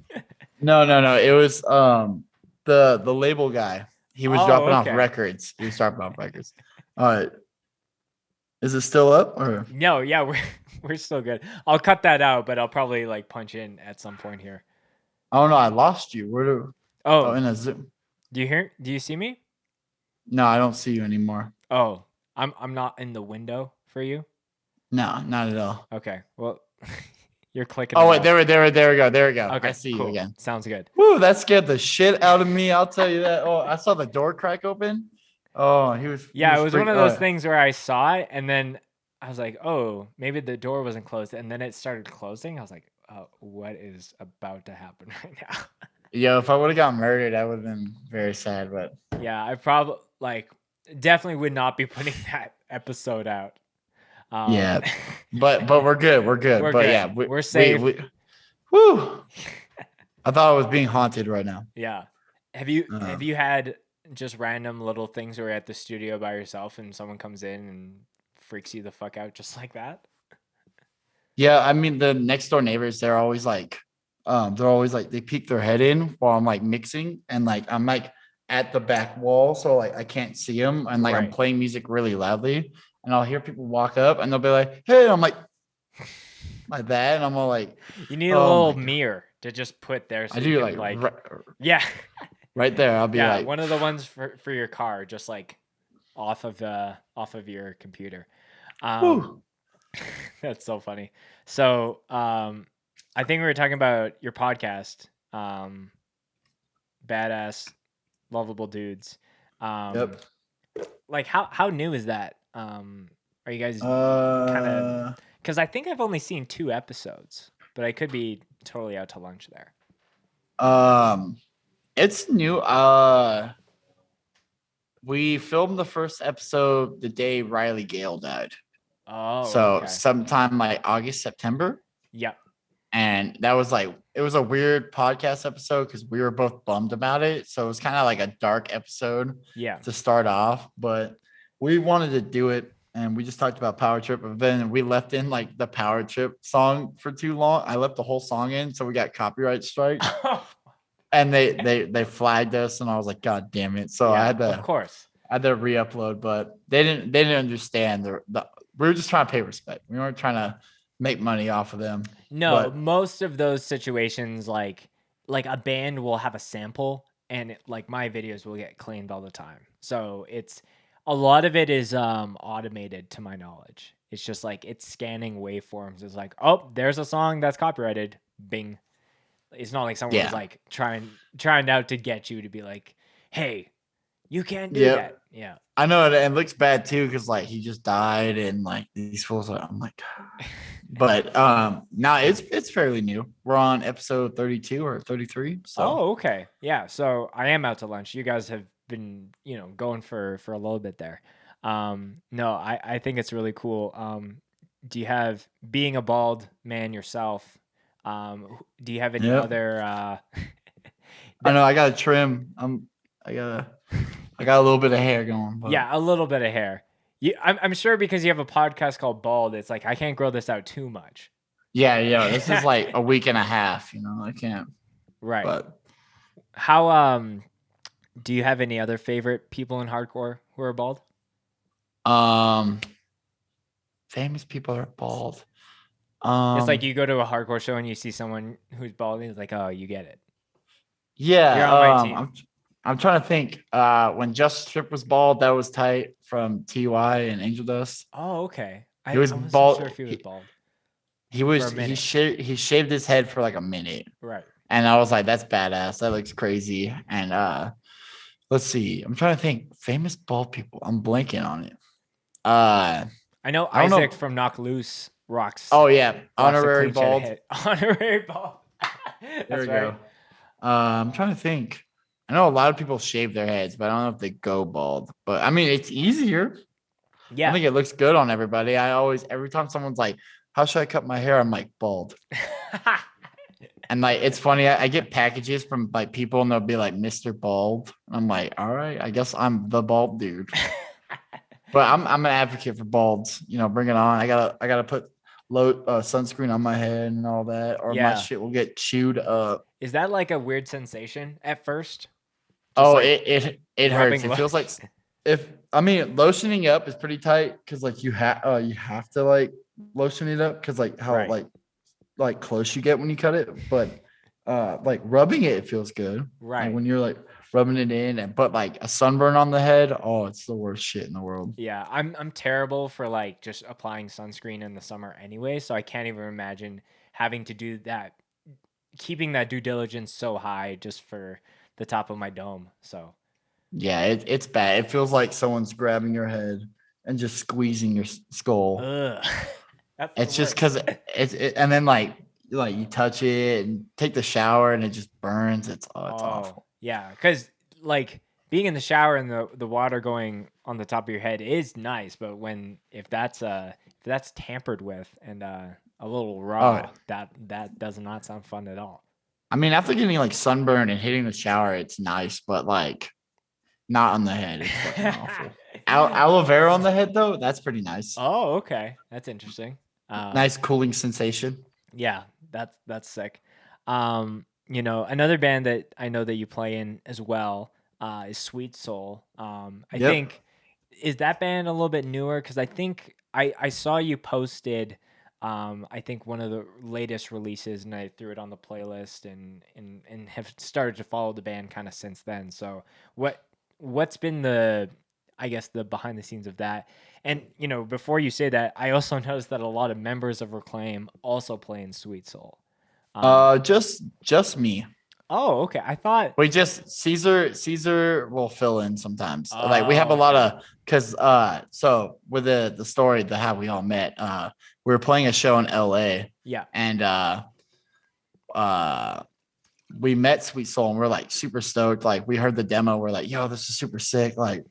[SPEAKER 1] No. It was the label guy. He was dropping off records. He was dropping off records. All right. Is it still up? Or
[SPEAKER 2] no? Yeah, we're still good. I'll cut that out, but I'll probably like punch in at some point here.
[SPEAKER 1] Oh no, I lost you. Where in a Zoom?
[SPEAKER 2] Do you see me?
[SPEAKER 1] No, I don't see you anymore.
[SPEAKER 2] Oh, I'm not in the window for you.
[SPEAKER 1] No, not at all.
[SPEAKER 2] Okay, well, you're clicking.
[SPEAKER 1] Oh wait, there we go. There we go.
[SPEAKER 2] Okay,
[SPEAKER 1] I see
[SPEAKER 2] cool.
[SPEAKER 1] you again.
[SPEAKER 2] Sounds good.
[SPEAKER 1] Woo, that scared the shit out of me. I'll tell you that. Oh, I saw the door crack open. Oh, he was.
[SPEAKER 2] Yeah, it was one of those things where I saw it and then I was like, oh, maybe the door wasn't closed, and then it started closing. I was like, oh, what is about to happen right now?
[SPEAKER 1] Yo, if I would have got murdered, I would have been very sad. But
[SPEAKER 2] yeah, I probably definitely would not be putting that episode out.
[SPEAKER 1] Yeah, but we're good. We're good.
[SPEAKER 2] We're
[SPEAKER 1] but
[SPEAKER 2] good.
[SPEAKER 1] yeah,
[SPEAKER 2] we're safe.
[SPEAKER 1] Woo! I thought I was being haunted right now.
[SPEAKER 2] Yeah. Have you had just random little things where you're at the studio by yourself and someone comes in and freaks you the fuck out just like that?
[SPEAKER 1] Yeah, I mean the next door neighbors, they're always like they peek their head in while I'm like mixing, and like I'm like at the back wall, so like I can't see them, and like I'm playing music really loudly, and I'll hear people walk up and they'll be like, "Hey," and I'm like that, and I'm all like,
[SPEAKER 2] you need a little mirror to just put there. So
[SPEAKER 1] I do like
[SPEAKER 2] yeah,
[SPEAKER 1] right there. I'll be like
[SPEAKER 2] one of the ones for your car, just like off of your computer. That's so funny. So I think we were talking about your podcast, Badass Lovable Dudes.
[SPEAKER 1] Yep.
[SPEAKER 2] Like how new is that? Are you guys kind of, because I think I've only seen 2 episodes, but I could be totally out to lunch there.
[SPEAKER 1] It's new. We filmed the first episode the day Riley Gale died.
[SPEAKER 2] Oh,
[SPEAKER 1] so sometime like August, September.
[SPEAKER 2] Yep.
[SPEAKER 1] And that was like, it was a weird podcast episode because we were both bummed about it. So it was kind of like a dark episode
[SPEAKER 2] Yeah.
[SPEAKER 1] to start off, but we wanted to do it. And we just talked about Power Trip, but then we left in like the Power Trip song for too long. I left the whole song in, so we got copyright strike, and they flagged us, and I was like, God damn it! So
[SPEAKER 2] Yeah, of course.
[SPEAKER 1] I had to re-upload, but they didn't understand the we were just trying to pay respect. We weren't trying to make money off of them.
[SPEAKER 2] No,
[SPEAKER 1] But
[SPEAKER 2] most of those situations, like a band will have a sample, and like my videos will get claimed all the time. So it's a lot of it is automated, to my knowledge. It's just like it's scanning waveforms. It's like, oh, there's a song that's copyrighted. Bing. It's not like someone was
[SPEAKER 1] yeah,
[SPEAKER 2] like trying out to get you to be like, hey, you can't do
[SPEAKER 1] Yep.
[SPEAKER 2] that. Yeah.
[SPEAKER 1] I know it looks bad too because like he just died and like these fools are. I'm like, but now it's fairly new. We're on episode 32 or 33. So
[SPEAKER 2] Oh, okay. Yeah. So I am out to lunch. You guys have been, going for a little bit there. No, I think it's really cool. Do you have, being a bald man yourself, do you have any
[SPEAKER 1] Yep.
[SPEAKER 2] other
[SPEAKER 1] I know I gotta trim. I got a little bit of hair going. But
[SPEAKER 2] yeah, a little bit of hair. I'm sure because you have a podcast called Bald, it's like I can't grow this out too much.
[SPEAKER 1] yeah. This is like a week and a half. I can't.
[SPEAKER 2] Right.
[SPEAKER 1] But
[SPEAKER 2] How do you have any other favorite people in hardcore who are bald?
[SPEAKER 1] famous people are bald.
[SPEAKER 2] It's like you go to a hardcore show and you see someone who's bald, and it's like, oh, you get it.
[SPEAKER 1] Yeah,
[SPEAKER 2] You're on my team.
[SPEAKER 1] I'm trying to think. When Just Strip was bald, that was tight from TY and Angel Dust.
[SPEAKER 2] Oh, okay.
[SPEAKER 1] He was
[SPEAKER 2] I wasn't
[SPEAKER 1] bald.
[SPEAKER 2] sure if he was bald.
[SPEAKER 1] He was
[SPEAKER 2] For a minute.
[SPEAKER 1] he shaved his head for like a minute,
[SPEAKER 2] Right.
[SPEAKER 1] and I was like, that's badass. That looks crazy. And let's see. I'm trying to think famous bald people. I'm blanking on it.
[SPEAKER 2] I know
[SPEAKER 1] I don't know.
[SPEAKER 2] Isaac from Knock Loose rocks.
[SPEAKER 1] Oh yeah,
[SPEAKER 2] rocks a
[SPEAKER 1] honorary
[SPEAKER 2] clean shed
[SPEAKER 1] bald.
[SPEAKER 2] head. Honorary bald.
[SPEAKER 1] There
[SPEAKER 2] That's
[SPEAKER 1] we
[SPEAKER 2] right.
[SPEAKER 1] go. I'm trying to think. I know a lot of people shave their heads, but I don't know if they go bald. But I mean, it's easier. I
[SPEAKER 2] Yeah.
[SPEAKER 1] think it looks good on everybody. Every time someone's like, how should I cut my hair? I'm like, bald. And like, it's funny. I get packages from like people and they'll be like, Mr. Bald. I'm like, all right, I guess I'm the bald dude. But I'm an advocate for balds. Bring it on. I gotta put low sunscreen on my head and all that, or
[SPEAKER 2] Yeah.
[SPEAKER 1] my shit will get chewed up.
[SPEAKER 2] Is that like a weird sensation at first?
[SPEAKER 1] Oh,
[SPEAKER 2] like
[SPEAKER 1] it hurts.
[SPEAKER 2] rubbing
[SPEAKER 1] It feels like lotioning up is pretty tight because like you have to like lotion it up because like how
[SPEAKER 2] Right.
[SPEAKER 1] like close you get when you cut it, but like rubbing it feels good.
[SPEAKER 2] Right.
[SPEAKER 1] Like when you're like rubbing it in, but like a sunburn on the head, oh, it's the worst shit in the world.
[SPEAKER 2] Yeah, I'm terrible for like just applying sunscreen in the summer anyway, so I can't even imagine having to do that, keeping that due diligence so high just for the top of my dome. So
[SPEAKER 1] Yeah, it's bad. It feels like someone's grabbing your head and just squeezing your skull.
[SPEAKER 2] ugh. That's the
[SPEAKER 1] It's just
[SPEAKER 2] worst.
[SPEAKER 1] because and then like you touch it and take the shower and it just burns. It's awful.
[SPEAKER 2] Yeah, because like being in the shower and the water going on the top of your head is nice, but if that's tampered with and a little raw, that does not sound fun at all.
[SPEAKER 1] I mean, after getting like sunburned and hitting the shower, it's nice, but like not on the head. It's fucking awful. Aloe vera on the head though, that's pretty nice.
[SPEAKER 2] Oh, okay, that's interesting.
[SPEAKER 1] Nice cooling sensation.
[SPEAKER 2] Yeah, that's sick. Another band that I know that you play in as well is Sweet Soul. I
[SPEAKER 1] Yep.
[SPEAKER 2] think, is that band a little bit newer? Because I think I saw you posted, I think one of the latest releases, and I threw it on the playlist and have started to follow the band kind of since then. So what's been the behind the scenes of that? And before you say that, I also noticed that a lot of members of Reclaim also play in Sweet Soul.
[SPEAKER 1] Just me.
[SPEAKER 2] Oh, okay. I thought.
[SPEAKER 1] We just Caesar will fill in sometimes. Like we have a lot of because so with the story the how we all met, we were playing a show in LA.
[SPEAKER 2] Yeah.
[SPEAKER 1] And we met Sweet Soul and we're like super stoked. Like we heard the demo, we're like, yo, this is super sick, like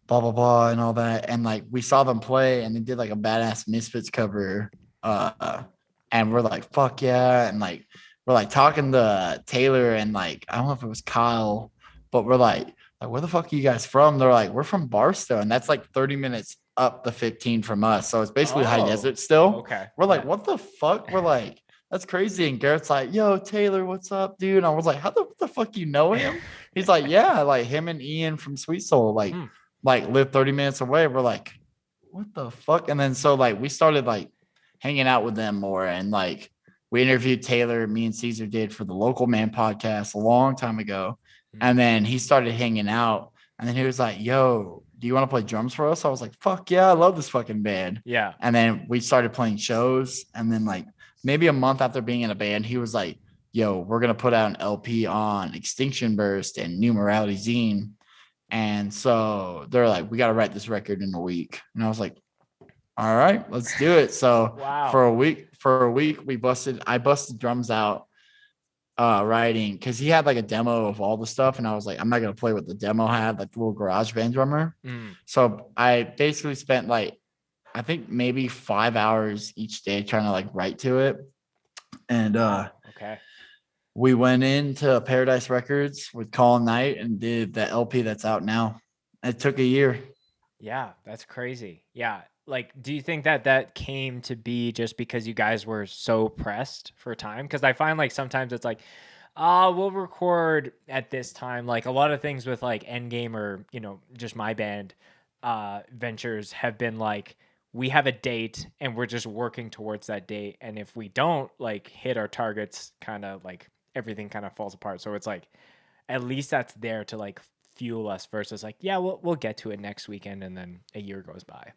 [SPEAKER 1] blah blah blah and all that. And like we saw them play and they did like a badass Misfits cover. And we're like, fuck yeah. And like, we're like talking to Taylor and like, I don't know if it was Kyle, but we're like, where the fuck are you guys from? They're like, we're from Barstow. And that's like 30 minutes up the 15 from us. So it's basically high
[SPEAKER 2] Oh,
[SPEAKER 1] desert still.
[SPEAKER 2] okay.
[SPEAKER 1] We're like,
[SPEAKER 2] Yeah.
[SPEAKER 1] what the fuck? We're like, that's crazy. And Garrett's like, yo, Taylor, what's up, dude? And I was like, what the fuck you know him? He's like, yeah, like him and Ian from Sweet Soul,
[SPEAKER 2] Hmm.
[SPEAKER 1] like live 30 minutes away. We're like, what the fuck? And then so like we started like hanging out with them more. And like we interviewed Taylor, me and Caesar did for the Local Man podcast a long time ago. And then he started hanging out. And then he was like, yo, do you want to play drums for us? I was like, fuck yeah, I love this fucking band.
[SPEAKER 2] Yeah.
[SPEAKER 1] And then we started playing shows. And then like maybe a month after being in a band, he was like, yo, we're gonna put out an LP on Extinction Burst and New Morality Zine. And so they're like, we gotta write this record in a week. And I was like, all right, let's do it. So
[SPEAKER 2] Wow.
[SPEAKER 1] for a week, I busted drums out writing because he had like a demo of all the stuff. And I was like, I'm not gonna play what the demo had, like the little garage band drummer. So I basically spent like I think maybe 5 hours each day trying to like write to it. And
[SPEAKER 2] Okay.
[SPEAKER 1] we went into Paradise Records with Colin Knight and did the LP that's out now. It took a year.
[SPEAKER 2] Yeah, that's crazy. Yeah. Like, do you think that that came to be just because you guys were so pressed for time? Because I find like sometimes it's like, we'll record at this time. Like a lot of things with like Endgame or, just my band ventures have been like, we have a date and we're just working towards that date. And if we don't like hit our targets, kind of like everything kind of falls apart. So it's like, at least that's there to like fuel us versus like, yeah, we'll get to it next weekend. And then a year goes by.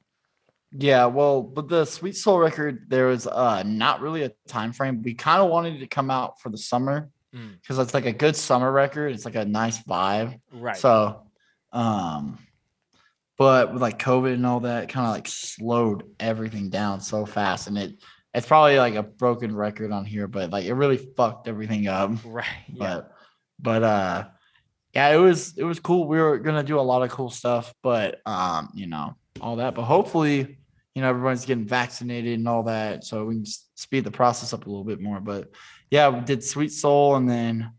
[SPEAKER 1] Yeah, well, but the Sweet Soul record, there was not really a time frame. We kind of wanted it to come out for the summer because it's like a good summer record. It's like a nice vibe.
[SPEAKER 2] Right.
[SPEAKER 1] So, but with like COVID and all that, it kind of like slowed everything down so fast, and it's probably like a broken record on here, but like it really fucked everything up.
[SPEAKER 2] Right. Yeah.
[SPEAKER 1] But yeah, it was cool. We were gonna do a lot of cool stuff, but all that. But hopefully, everyone's getting vaccinated and all that, so we can speed the process up a little bit more. But yeah, we did Sweet Soul, and then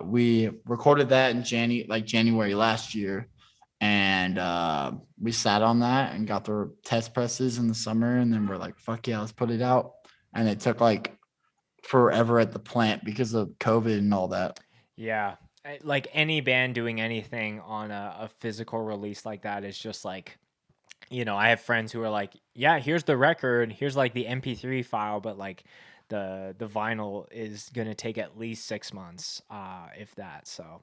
[SPEAKER 1] we recorded that in January last year, and we sat on that and got the test presses in the summer, and then we're like, fuck yeah, let's put it out. And it took like forever at the plant because of COVID and all that.
[SPEAKER 2] Yeah. Like any band doing anything on a physical release like that is just like, I have friends who are like, yeah, here's the record, here's like the MP3 file, but like the vinyl is gonna take at least 6 months, if that. So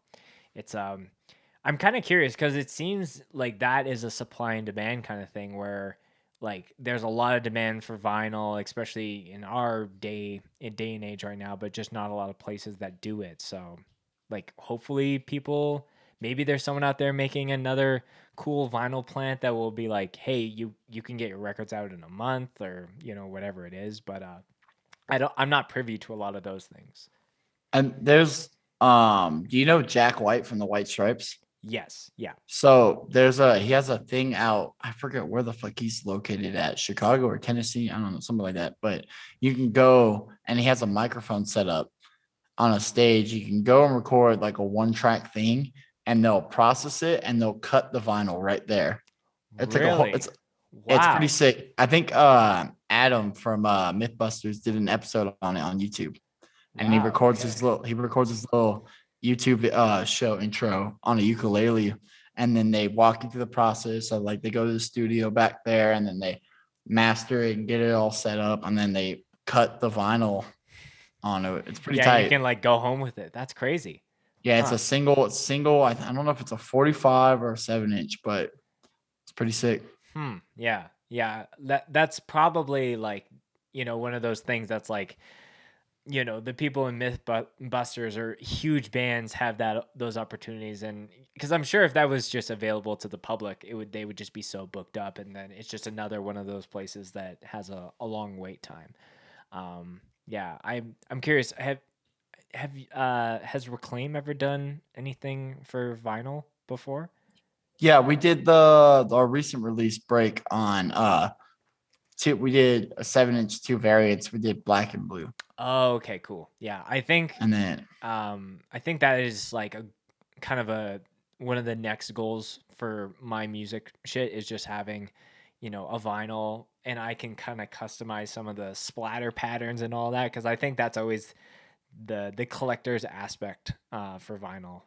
[SPEAKER 2] it's I'm kind of curious because it seems like that is a supply and demand kind of thing where like there's a lot of demand for vinyl, especially in our day and age right now, but just not a lot of places that do it. So like hopefully people, maybe there's someone out there making another cool vinyl plant that will be like, hey, you can get your records out in a month or whatever it is. But I'm not privy to a lot of those things.
[SPEAKER 1] And there's do you know Jack White from the White Stripes?
[SPEAKER 2] Yes. Yeah.
[SPEAKER 1] So he has a thing out. I forget where the fuck he's located at, Chicago or Tennessee. I don't know, something like that. But you can go and he has a microphone set up on a stage. You can go and record like a 1-track thing and they'll process it and they'll cut the vinyl right there. It's like
[SPEAKER 2] Really?
[SPEAKER 1] it's
[SPEAKER 2] Wow.
[SPEAKER 1] pretty sick. I think Adam from Mythbusters did an episode on it on YouTube. And he
[SPEAKER 2] Wow,
[SPEAKER 1] records
[SPEAKER 2] okay.
[SPEAKER 1] his little YouTube show intro on a ukulele, and then they walk you through the process of like they go to the studio back there and then they master it and get it all set up and then they cut the vinyl on it. It's pretty
[SPEAKER 2] Yeah,
[SPEAKER 1] tight.
[SPEAKER 2] you can like go home with it. That's crazy.
[SPEAKER 1] Yeah, it's
[SPEAKER 2] Huh.
[SPEAKER 1] a single. It's single. I don't know if it's a 45 or a 7-inch, but it's pretty sick.
[SPEAKER 2] Yeah. Yeah. That's probably like, one of those things that's like, the people in Mythbusters or huge bands have those opportunities, and because I'm sure if that was just available to the public, they would just be so booked up, and then it's just another one of those places that has a long wait time. Yeah, I'm curious. Has Reclaim ever done anything for vinyl before?
[SPEAKER 1] Yeah, we did our recent release break on we did a 7-inch, two variants. We did black and blue.
[SPEAKER 2] Oh, okay, cool. Yeah, I think
[SPEAKER 1] And then
[SPEAKER 2] that is like a kind of a one of the next goals for my music shit is just having, a vinyl, and I can kind of customize some of the splatter patterns and all that, because I think that's always the collector's aspect for vinyl.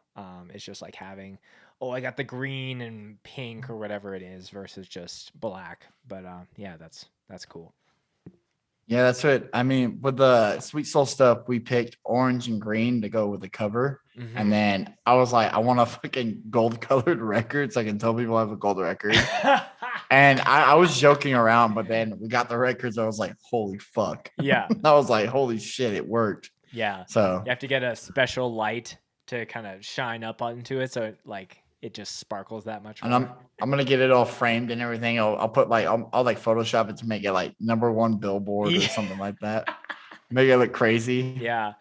[SPEAKER 2] It's just like having, oh, I got the green and pink or whatever it is versus just black. But yeah, that's cool.
[SPEAKER 1] yeah, that's what I mean. With the Sweet Soul stuff, we picked orange and green to go with the cover.
[SPEAKER 2] Mhm.
[SPEAKER 1] And then I was like, I want a fucking gold colored record so I can tell people I have a gold record. And I was joking around, but then we got the records. I was like, holy fuck.
[SPEAKER 2] Yeah.
[SPEAKER 1] I was like, holy shit, it worked.
[SPEAKER 2] Yeah.
[SPEAKER 1] So
[SPEAKER 2] You have to get a special light to kind of shine up onto it, so it just sparkles that much more.
[SPEAKER 1] and I'm gonna get it all framed and everything. I'll put like I'll like Photoshop it to make it like #1 Billboard or something like that. Make it look crazy.
[SPEAKER 2] Yeah.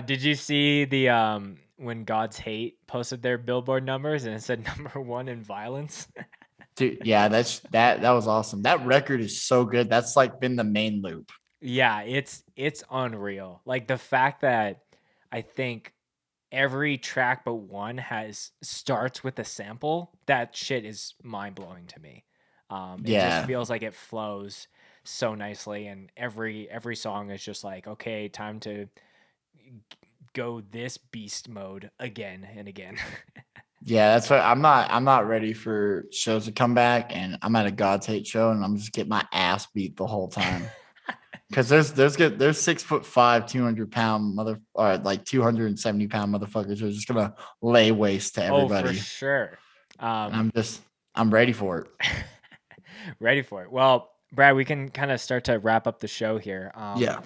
[SPEAKER 2] Did you see the when God's Hate posted their Billboard numbers and it said #1 in violence?
[SPEAKER 1] Dude, yeah, that was awesome. That record is so good. That's like been the main loop.
[SPEAKER 2] Yeah, it's unreal. Like the fact that I think every track but one starts with a sample. That shit is mind blowing to me. It
[SPEAKER 1] Yeah.
[SPEAKER 2] just feels like it flows so nicely, and every song is just like, okay, time to go this beast mode again and again.
[SPEAKER 1] Yeah, that's what I'm not ready for shows to come back, and I'm at a God's Hate show and I'm just getting my ass beat the whole time. Because there's 6'5", 200-pound or like 270-pound motherfuckers who are just gonna lay waste to everybody.
[SPEAKER 2] Oh, for sure.
[SPEAKER 1] And I'm ready for it.
[SPEAKER 2] Ready for it. Well, Brad, we can kind of start to wrap up the show here.
[SPEAKER 1] Yeah.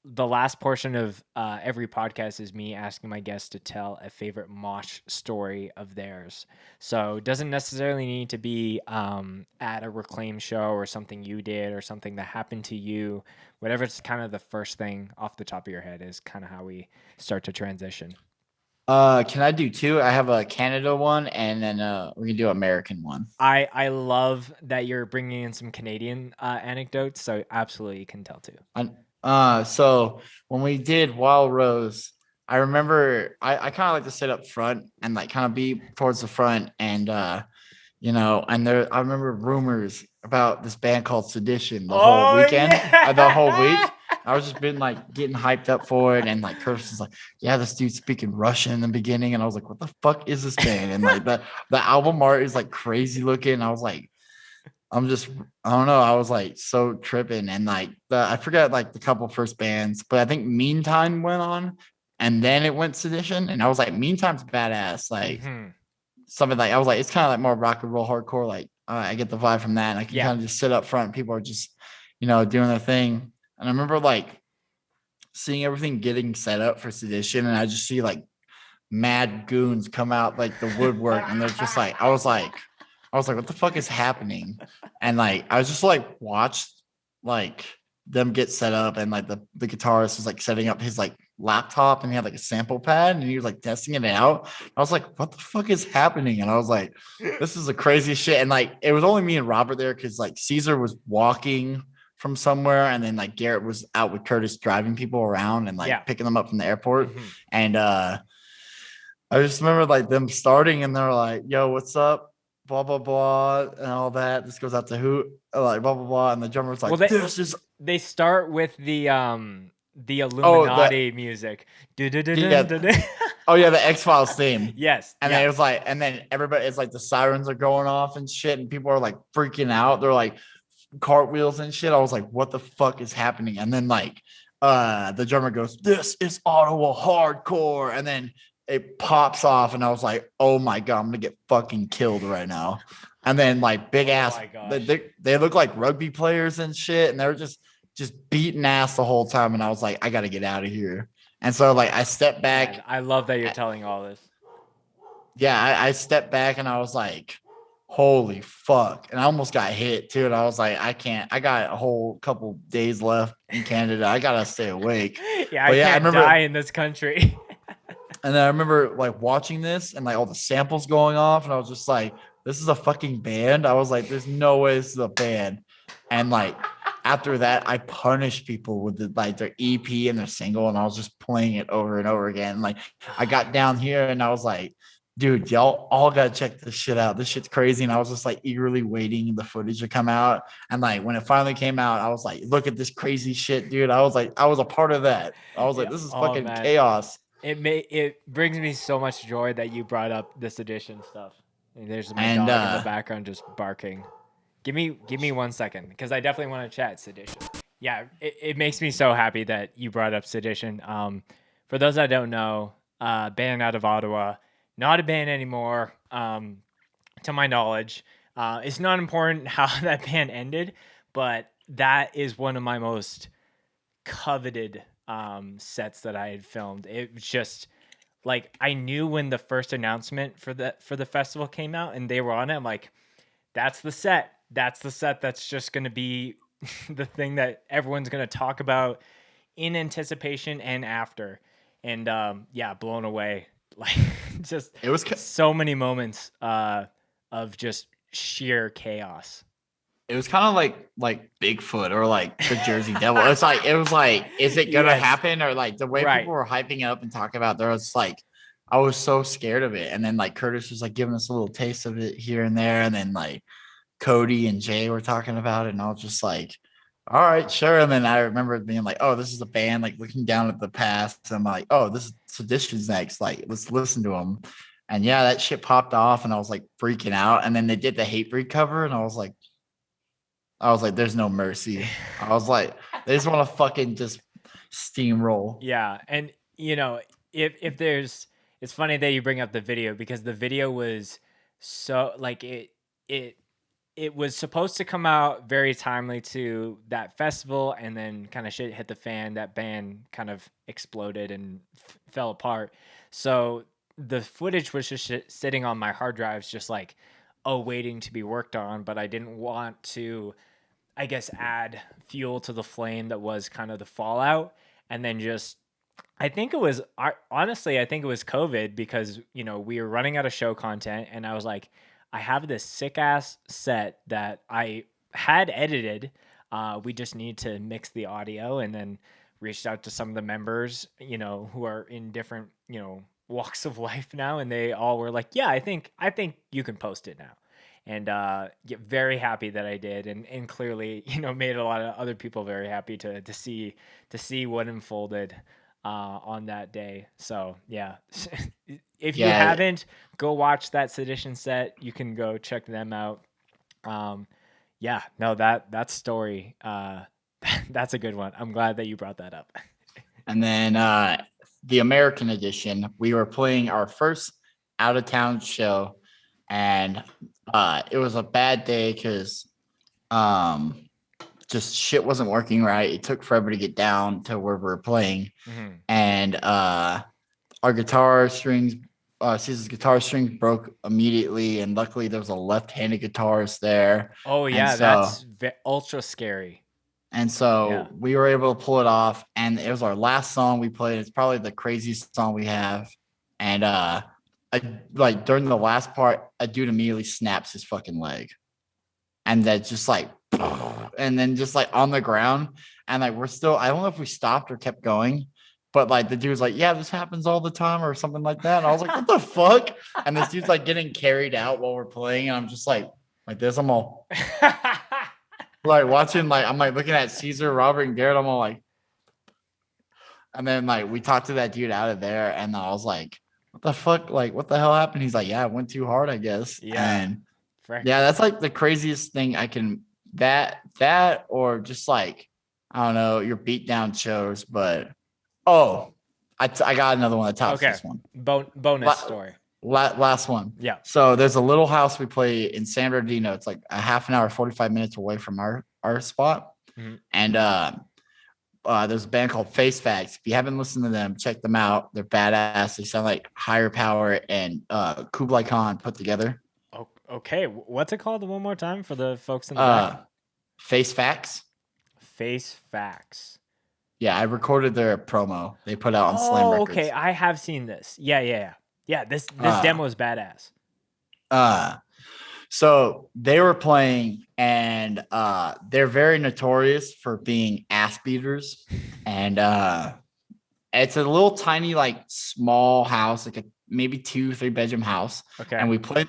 [SPEAKER 2] The last portion of every podcast is me asking my guests to tell a favorite mosh story of theirs. So it doesn't necessarily need to be at a Reclaim show or something you did or something that happened to you. Whatever's kind of the first thing off the top of your head is kind of how we start to transition.
[SPEAKER 1] Can I do two? I have a Canada one, and then we can do American one.
[SPEAKER 2] I love that you're bringing in some Canadian anecdotes, so absolutely you can tell too.
[SPEAKER 1] So when we did Wild Rose, I remember I kind of like to sit up front and like kind of be towards the front, and and I remember rumors about this band called Sedition the whole weekend, the whole week. I was just been like getting hyped up for it, and like Curtis was like, "Yeah, this dude's speaking Russian in the beginning," and I was like, "What the fuck is this band?" And like the album art is like crazy looking. I was like, I don't know. I was like so tripping, and like I forgot like the couple first bands, but I think Meantime went on, and then it went Sedition, and I was like, Meantime's badass, like something like I was like, it's kind of like more rock and roll hardcore. Like I get the vibe from that, and I can kind of just sit up front. People are just doing their thing. And I remember like seeing everything getting set up for Sedition, and I just see like mad goons come out like the woodwork, and they're just like, I was like, what the fuck is happening? And like I was just like watched like them get set up, and like the guitarist was like setting up his like laptop, and he had like a sample pad, and he was like testing it out. I was like, what the fuck is happening? And I was like, this is the craziest shit. And like it was only me and Robert there because like Caesar was walking from somewhere, and then like Garrett was out with Curtis driving people around and like picking them up from the airport. And I just remember like them starting, and they're like, yo, what's up, blah blah blah, and all that. This goes out to who, like blah blah blah. And the drummer was like,
[SPEAKER 2] they start with the Illuminati music.
[SPEAKER 1] Oh yeah, the X-Files theme.
[SPEAKER 2] Yes.
[SPEAKER 1] And then it was like, and then everybody, it's like the sirens are going off and shit, and people are like freaking out. They're like cartwheels and shit. I was like, what the fuck is happening? And then like the drummer goes, this is Ottawa hardcore, and then it pops off, and I was like, oh my god, I'm gonna get fucking killed right now. And then like big ass, they look like rugby players and shit, and they were just beating ass the whole time, and I was like, I gotta get out of here. And so like I stepped back.
[SPEAKER 2] Man, I love that you're telling all this.
[SPEAKER 1] Yeah, I stepped back, and I was like, holy fuck. And I almost got hit too. And I was like, I can't. I got a whole couple days left in Canada. I gotta stay awake.
[SPEAKER 2] Yeah, I can't die in this country.
[SPEAKER 1] And then I remember like watching this and like all the samples going off, and I was just like, this is a fucking band. I was like, there's no way this is a band. And like after that, I punished people with their EP and their single, and I was just playing it over and over again. Like I got down here and I was like, dude, y'all all gotta check this shit out. This shit's crazy. And I was just like eagerly waiting the footage to come out. And like when it finally came out, I was like, look at this crazy shit, dude. I was like, I was a part of that. I was like,
[SPEAKER 2] Yeah.
[SPEAKER 1] this is
[SPEAKER 2] Oh
[SPEAKER 1] fucking
[SPEAKER 2] man,
[SPEAKER 1] chaos.
[SPEAKER 2] it brings me so much joy that you brought up this edition stuff. And there's my
[SPEAKER 1] And
[SPEAKER 2] dog in the background just barking. Give me 1 second because I definitely want to chat Sedition. Yeah, it makes me so happy that you brought up Sedition. For those that don't know, band out of Ottawa, not a band anymore. To my knowledge, it's not important how that band ended, but that is one of my most coveted sets that I had filmed. It was just like I knew when the first announcement for the festival came out and they were on it. I'm like, that's the set. That's the set that's just going to be the thing that everyone's going to talk about in anticipation and after. And yeah, blown away. Like just
[SPEAKER 1] it was
[SPEAKER 2] so many moments of just sheer chaos.
[SPEAKER 1] it was kind of like Bigfoot or like the Jersey Devil. It was like, is it gonna
[SPEAKER 2] Yes.
[SPEAKER 1] happen? Or like the way
[SPEAKER 2] Right.
[SPEAKER 1] people were hyping it up and talking about, there was like, I was so scared of it. And then like Curtis was like giving us a little taste of it here and there, and then like Cody and Jay were talking about it, and I was just like, all right, sure. And then I remember it being like, oh, this is a band, like looking down at the past. And I'm like, oh, this is Sedition's next. Like, let's listen to them. And yeah, that shit popped off, and I was like freaking out. And then they did the Hatebreed cover, and I was like, there's no mercy. I was like, they just want to fucking just steamroll.
[SPEAKER 2] Yeah, and you know, if there's, it's funny that you bring up the video because the video was so like it it was supposed to come out very timely to that festival, and then kind of shit hit the fan. That band kind of exploded and fell apart. So the footage was just sitting on my hard drives, just like waiting to be worked on. But I didn't want to, I guess, add fuel to the flame that was kind of the fallout. And then just, I think it was, honestly, I think it was COVID because, you know, we were running out of show content. And I was like, I have this sick ass set that I had edited. We just need to mix the audio, and then reached out to some of the members, you know, who are in different, you know, walks of life now. And they all were like, yeah, I think you can post it now. And get very happy that I did, and clearly, you know, made a lot of other people very happy to see what unfolded on that day. So yeah, if you
[SPEAKER 1] Yeah.
[SPEAKER 2] haven't, go watch that Sedition set. You can go check them out. Yeah, no, that story, that's a good one. I'm glad that you brought that up.
[SPEAKER 1] And then the American edition, we were playing our first out of town show, and it was a bad day because just shit wasn't working right. It took forever to get down to where we were playing.
[SPEAKER 2] Mhm.
[SPEAKER 1] And our guitar strings, Caesar's guitar strings broke immediately, and luckily there was a left-handed guitarist there.
[SPEAKER 2] Oh
[SPEAKER 1] And
[SPEAKER 2] yeah,
[SPEAKER 1] so-
[SPEAKER 2] that's ultra scary.
[SPEAKER 1] And so
[SPEAKER 2] Yeah.
[SPEAKER 1] we were able to pull it off, and it was our last song we played. It's probably the craziest song we have. And like during the last part, a dude immediately snaps his fucking leg, and then just like, and then just like on the ground, and like we're still, I don't know if we stopped or kept going, but like the dude's like, yeah, this happens all the time or something like that. And I was like, what the fuck? And this dude's like getting carried out while we're playing, and I'm just like this. I'm all like watching, like I'm like looking at Caesar, Robert, and Garrett. I'm all like, and then like we talked to that dude out of there, and I was like, what the fuck? Like, what the hell happened? He's like, yeah, it went too hard, I guess.
[SPEAKER 2] Yeah.
[SPEAKER 1] And
[SPEAKER 2] Frick.
[SPEAKER 1] yeah, that's like the craziest thing I can, that or just like, I don't know, your beatdown shows. But I got another one that tops
[SPEAKER 2] Okay.
[SPEAKER 1] this one.
[SPEAKER 2] Bonus story.
[SPEAKER 1] Last one.
[SPEAKER 2] Yeah.
[SPEAKER 1] So there's a little house we play in San Bernardino. It's like a half an hour, 45 minutes away from our spot.
[SPEAKER 2] Mhm.
[SPEAKER 1] And there's a band called Face Facts. If you haven't listened to them, check them out. They're badass. They sound like Higher Power and Kublai Khan put together.
[SPEAKER 2] Oh, okay. What's it called one more time for the folks in the back?
[SPEAKER 1] Face Facts.
[SPEAKER 2] Face Facts.
[SPEAKER 1] Yeah, I recorded their promo they put out on Slam
[SPEAKER 2] Oh,
[SPEAKER 1] Records.
[SPEAKER 2] okay. I have seen this. Yeah. This demo is badass.
[SPEAKER 1] So they were playing, and they're very notorious for being ass beaters. And it's a little tiny, like small house, like a maybe 2-3 bedroom house.
[SPEAKER 2] Okay.
[SPEAKER 1] And we play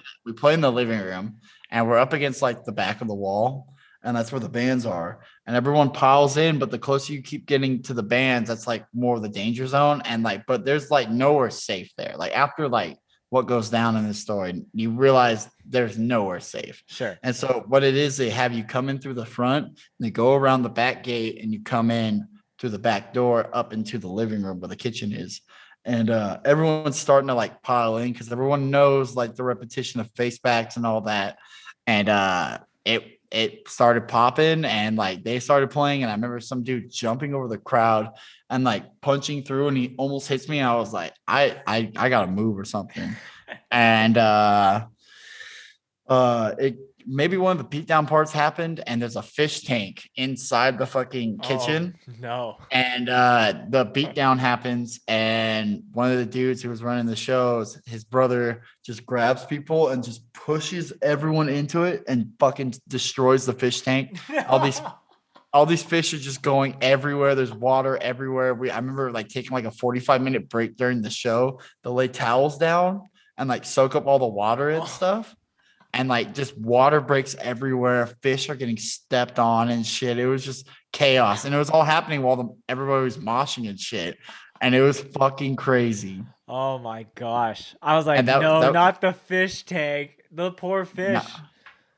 [SPEAKER 1] in the living room, and we're up against like the back of the wall, and that's where the bands are. And everyone piles in, but the closer you keep getting to the bands, that's like more of the danger zone. And like, but there's like nowhere safe there. Like after like what goes down in this story, you realize there's nowhere safe.
[SPEAKER 2] Sure.
[SPEAKER 1] And so what it is, they have you come in through the front, and they go around the back gate, and you come in through the back door up into the living room where the kitchen is. And everyone's starting to like pile in because everyone knows like the repetition of face backs and all that. And it started popping, and like they started playing, and I remember some dude jumping over the crowd and like punching through, and he almost hits me. And I was like, I gotta move or something. And it maybe one of the beatdown parts happened, and there's a fish tank inside the fucking kitchen.
[SPEAKER 2] Oh, no.
[SPEAKER 1] And the beatdown happens, and one of the dudes who was running the shows, his brother just grabs people and just pushes everyone into it and fucking destroys the fish tank. All these fish are just going everywhere. There's water everywhere. I remember like taking like a 45-minute break during the show to lay towels down and like soak up all the water and stuff. And like just water breaks everywhere. Fish are getting stepped on and shit. It was just chaos. And it was all happening while everybody was moshing and shit. And it was fucking crazy.
[SPEAKER 2] Oh my gosh. I was like,
[SPEAKER 1] And that-
[SPEAKER 2] no,
[SPEAKER 1] that-
[SPEAKER 2] not the fish tank. The poor fish.
[SPEAKER 1] No.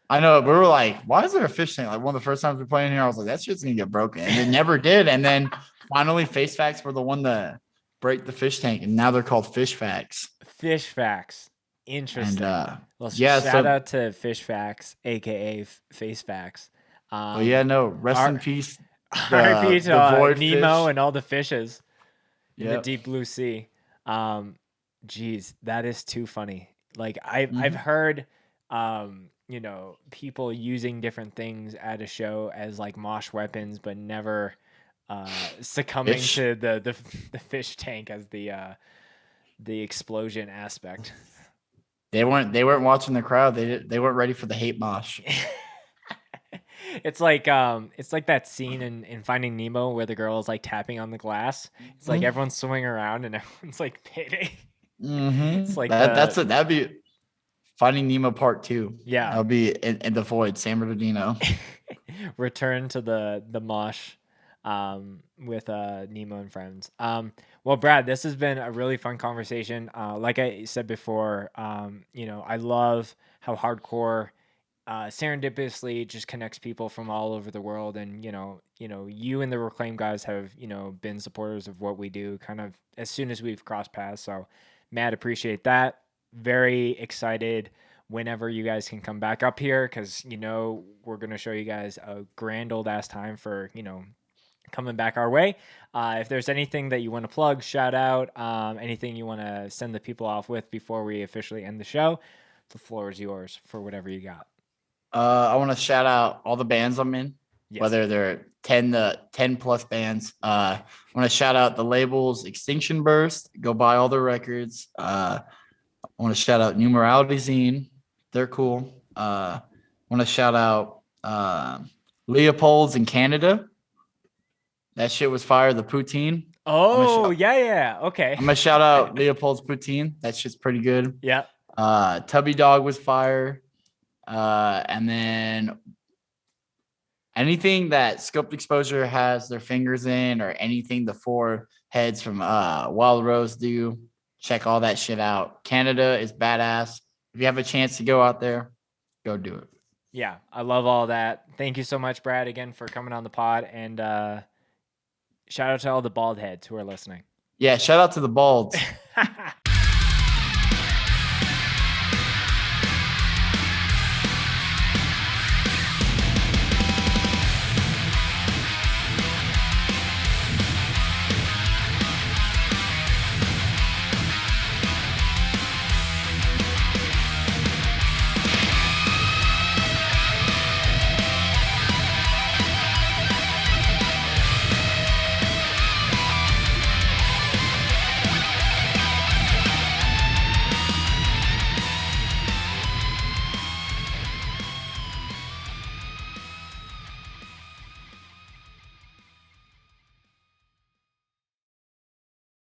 [SPEAKER 1] I know. We were like, why is there a fish tank? Like one of the first times we played in here, I was like, that shit's gonna get broken. And it never did. And then finally Face Facts were the one to break the fish tank. And now they're called Fish Facts.
[SPEAKER 2] Fish Facts. Interesting.
[SPEAKER 1] And
[SPEAKER 2] Well,
[SPEAKER 1] yeah,
[SPEAKER 2] shout
[SPEAKER 1] so-
[SPEAKER 2] out to Fish Facts, aka Face Facts.
[SPEAKER 1] oh yeah, no. Rest in peace.
[SPEAKER 2] R.I.P.
[SPEAKER 1] the
[SPEAKER 2] to
[SPEAKER 1] void
[SPEAKER 2] Nemo
[SPEAKER 1] fish.
[SPEAKER 2] and all the fishes in the
[SPEAKER 1] Yep.
[SPEAKER 2] deep blue sea. Geez, that is too funny. Like I've
[SPEAKER 1] Mhm.
[SPEAKER 2] heard, you know, people using different things at a show as like mosh weapons, but never succumbing
[SPEAKER 1] Fish.
[SPEAKER 2] to the fish tank as the explosion aspect.
[SPEAKER 1] They weren't watching the crowd. They weren't ready for the hate mosh.
[SPEAKER 2] It's like that scene in Finding Nemo where the girl is like tapping on the glass. It's like
[SPEAKER 1] Mhm.
[SPEAKER 2] everyone's swimming around and everyone's like pitting.
[SPEAKER 1] Mm-hmm.
[SPEAKER 2] It's like
[SPEAKER 1] that'd be Finding Nemo Part 2.
[SPEAKER 2] Yeah.
[SPEAKER 1] That'll be in the void. San Bernardino.
[SPEAKER 2] Return to the mosh with Nemo and friends. Well, Brad, this has been a really fun conversation. Like I said before, you know, I love how hardcore serendipitously just connects people from all over the world. And, you know, you and the Reclaim guys have, you know, been supporters of what we do kind of as soon as we've crossed paths. So mad appreciate that. Very excited whenever you guys can come back up here, because, you know, we're going to show you guys a grand old ass time for, you know, coming back our way. If there's anything that you want to plug, shout out, anything you want to send the people off with before we officially end the show, the floor is yours for whatever you got.
[SPEAKER 1] I want to shout out all the bands I'm in,
[SPEAKER 2] Yes.
[SPEAKER 1] whether they're 10 plus bands. I want to shout out the labels Extinction Burst. Go buy all their records. I want to shout out New Morality Zine. They're cool. I want to shout out Leopold's in Canada. That shit was fire. The poutine.
[SPEAKER 2] Oh, yeah. Okay.
[SPEAKER 1] I'm gonna shout out Leopold's poutine. That shit's pretty good.
[SPEAKER 2] Yeah.
[SPEAKER 1] Tubby Dog was fire. And then anything that Scoped Exposure has their fingers in, or anything the four heads from Wild Rose do, check all that shit out. Canada is badass. If you have a chance to go out there, go do it.
[SPEAKER 2] Yeah, I love all that. Thank you so much, Brad, again for coming on the pod, and shout out to all the bald heads who are listening.
[SPEAKER 1] Yeah, shout out to the Balds.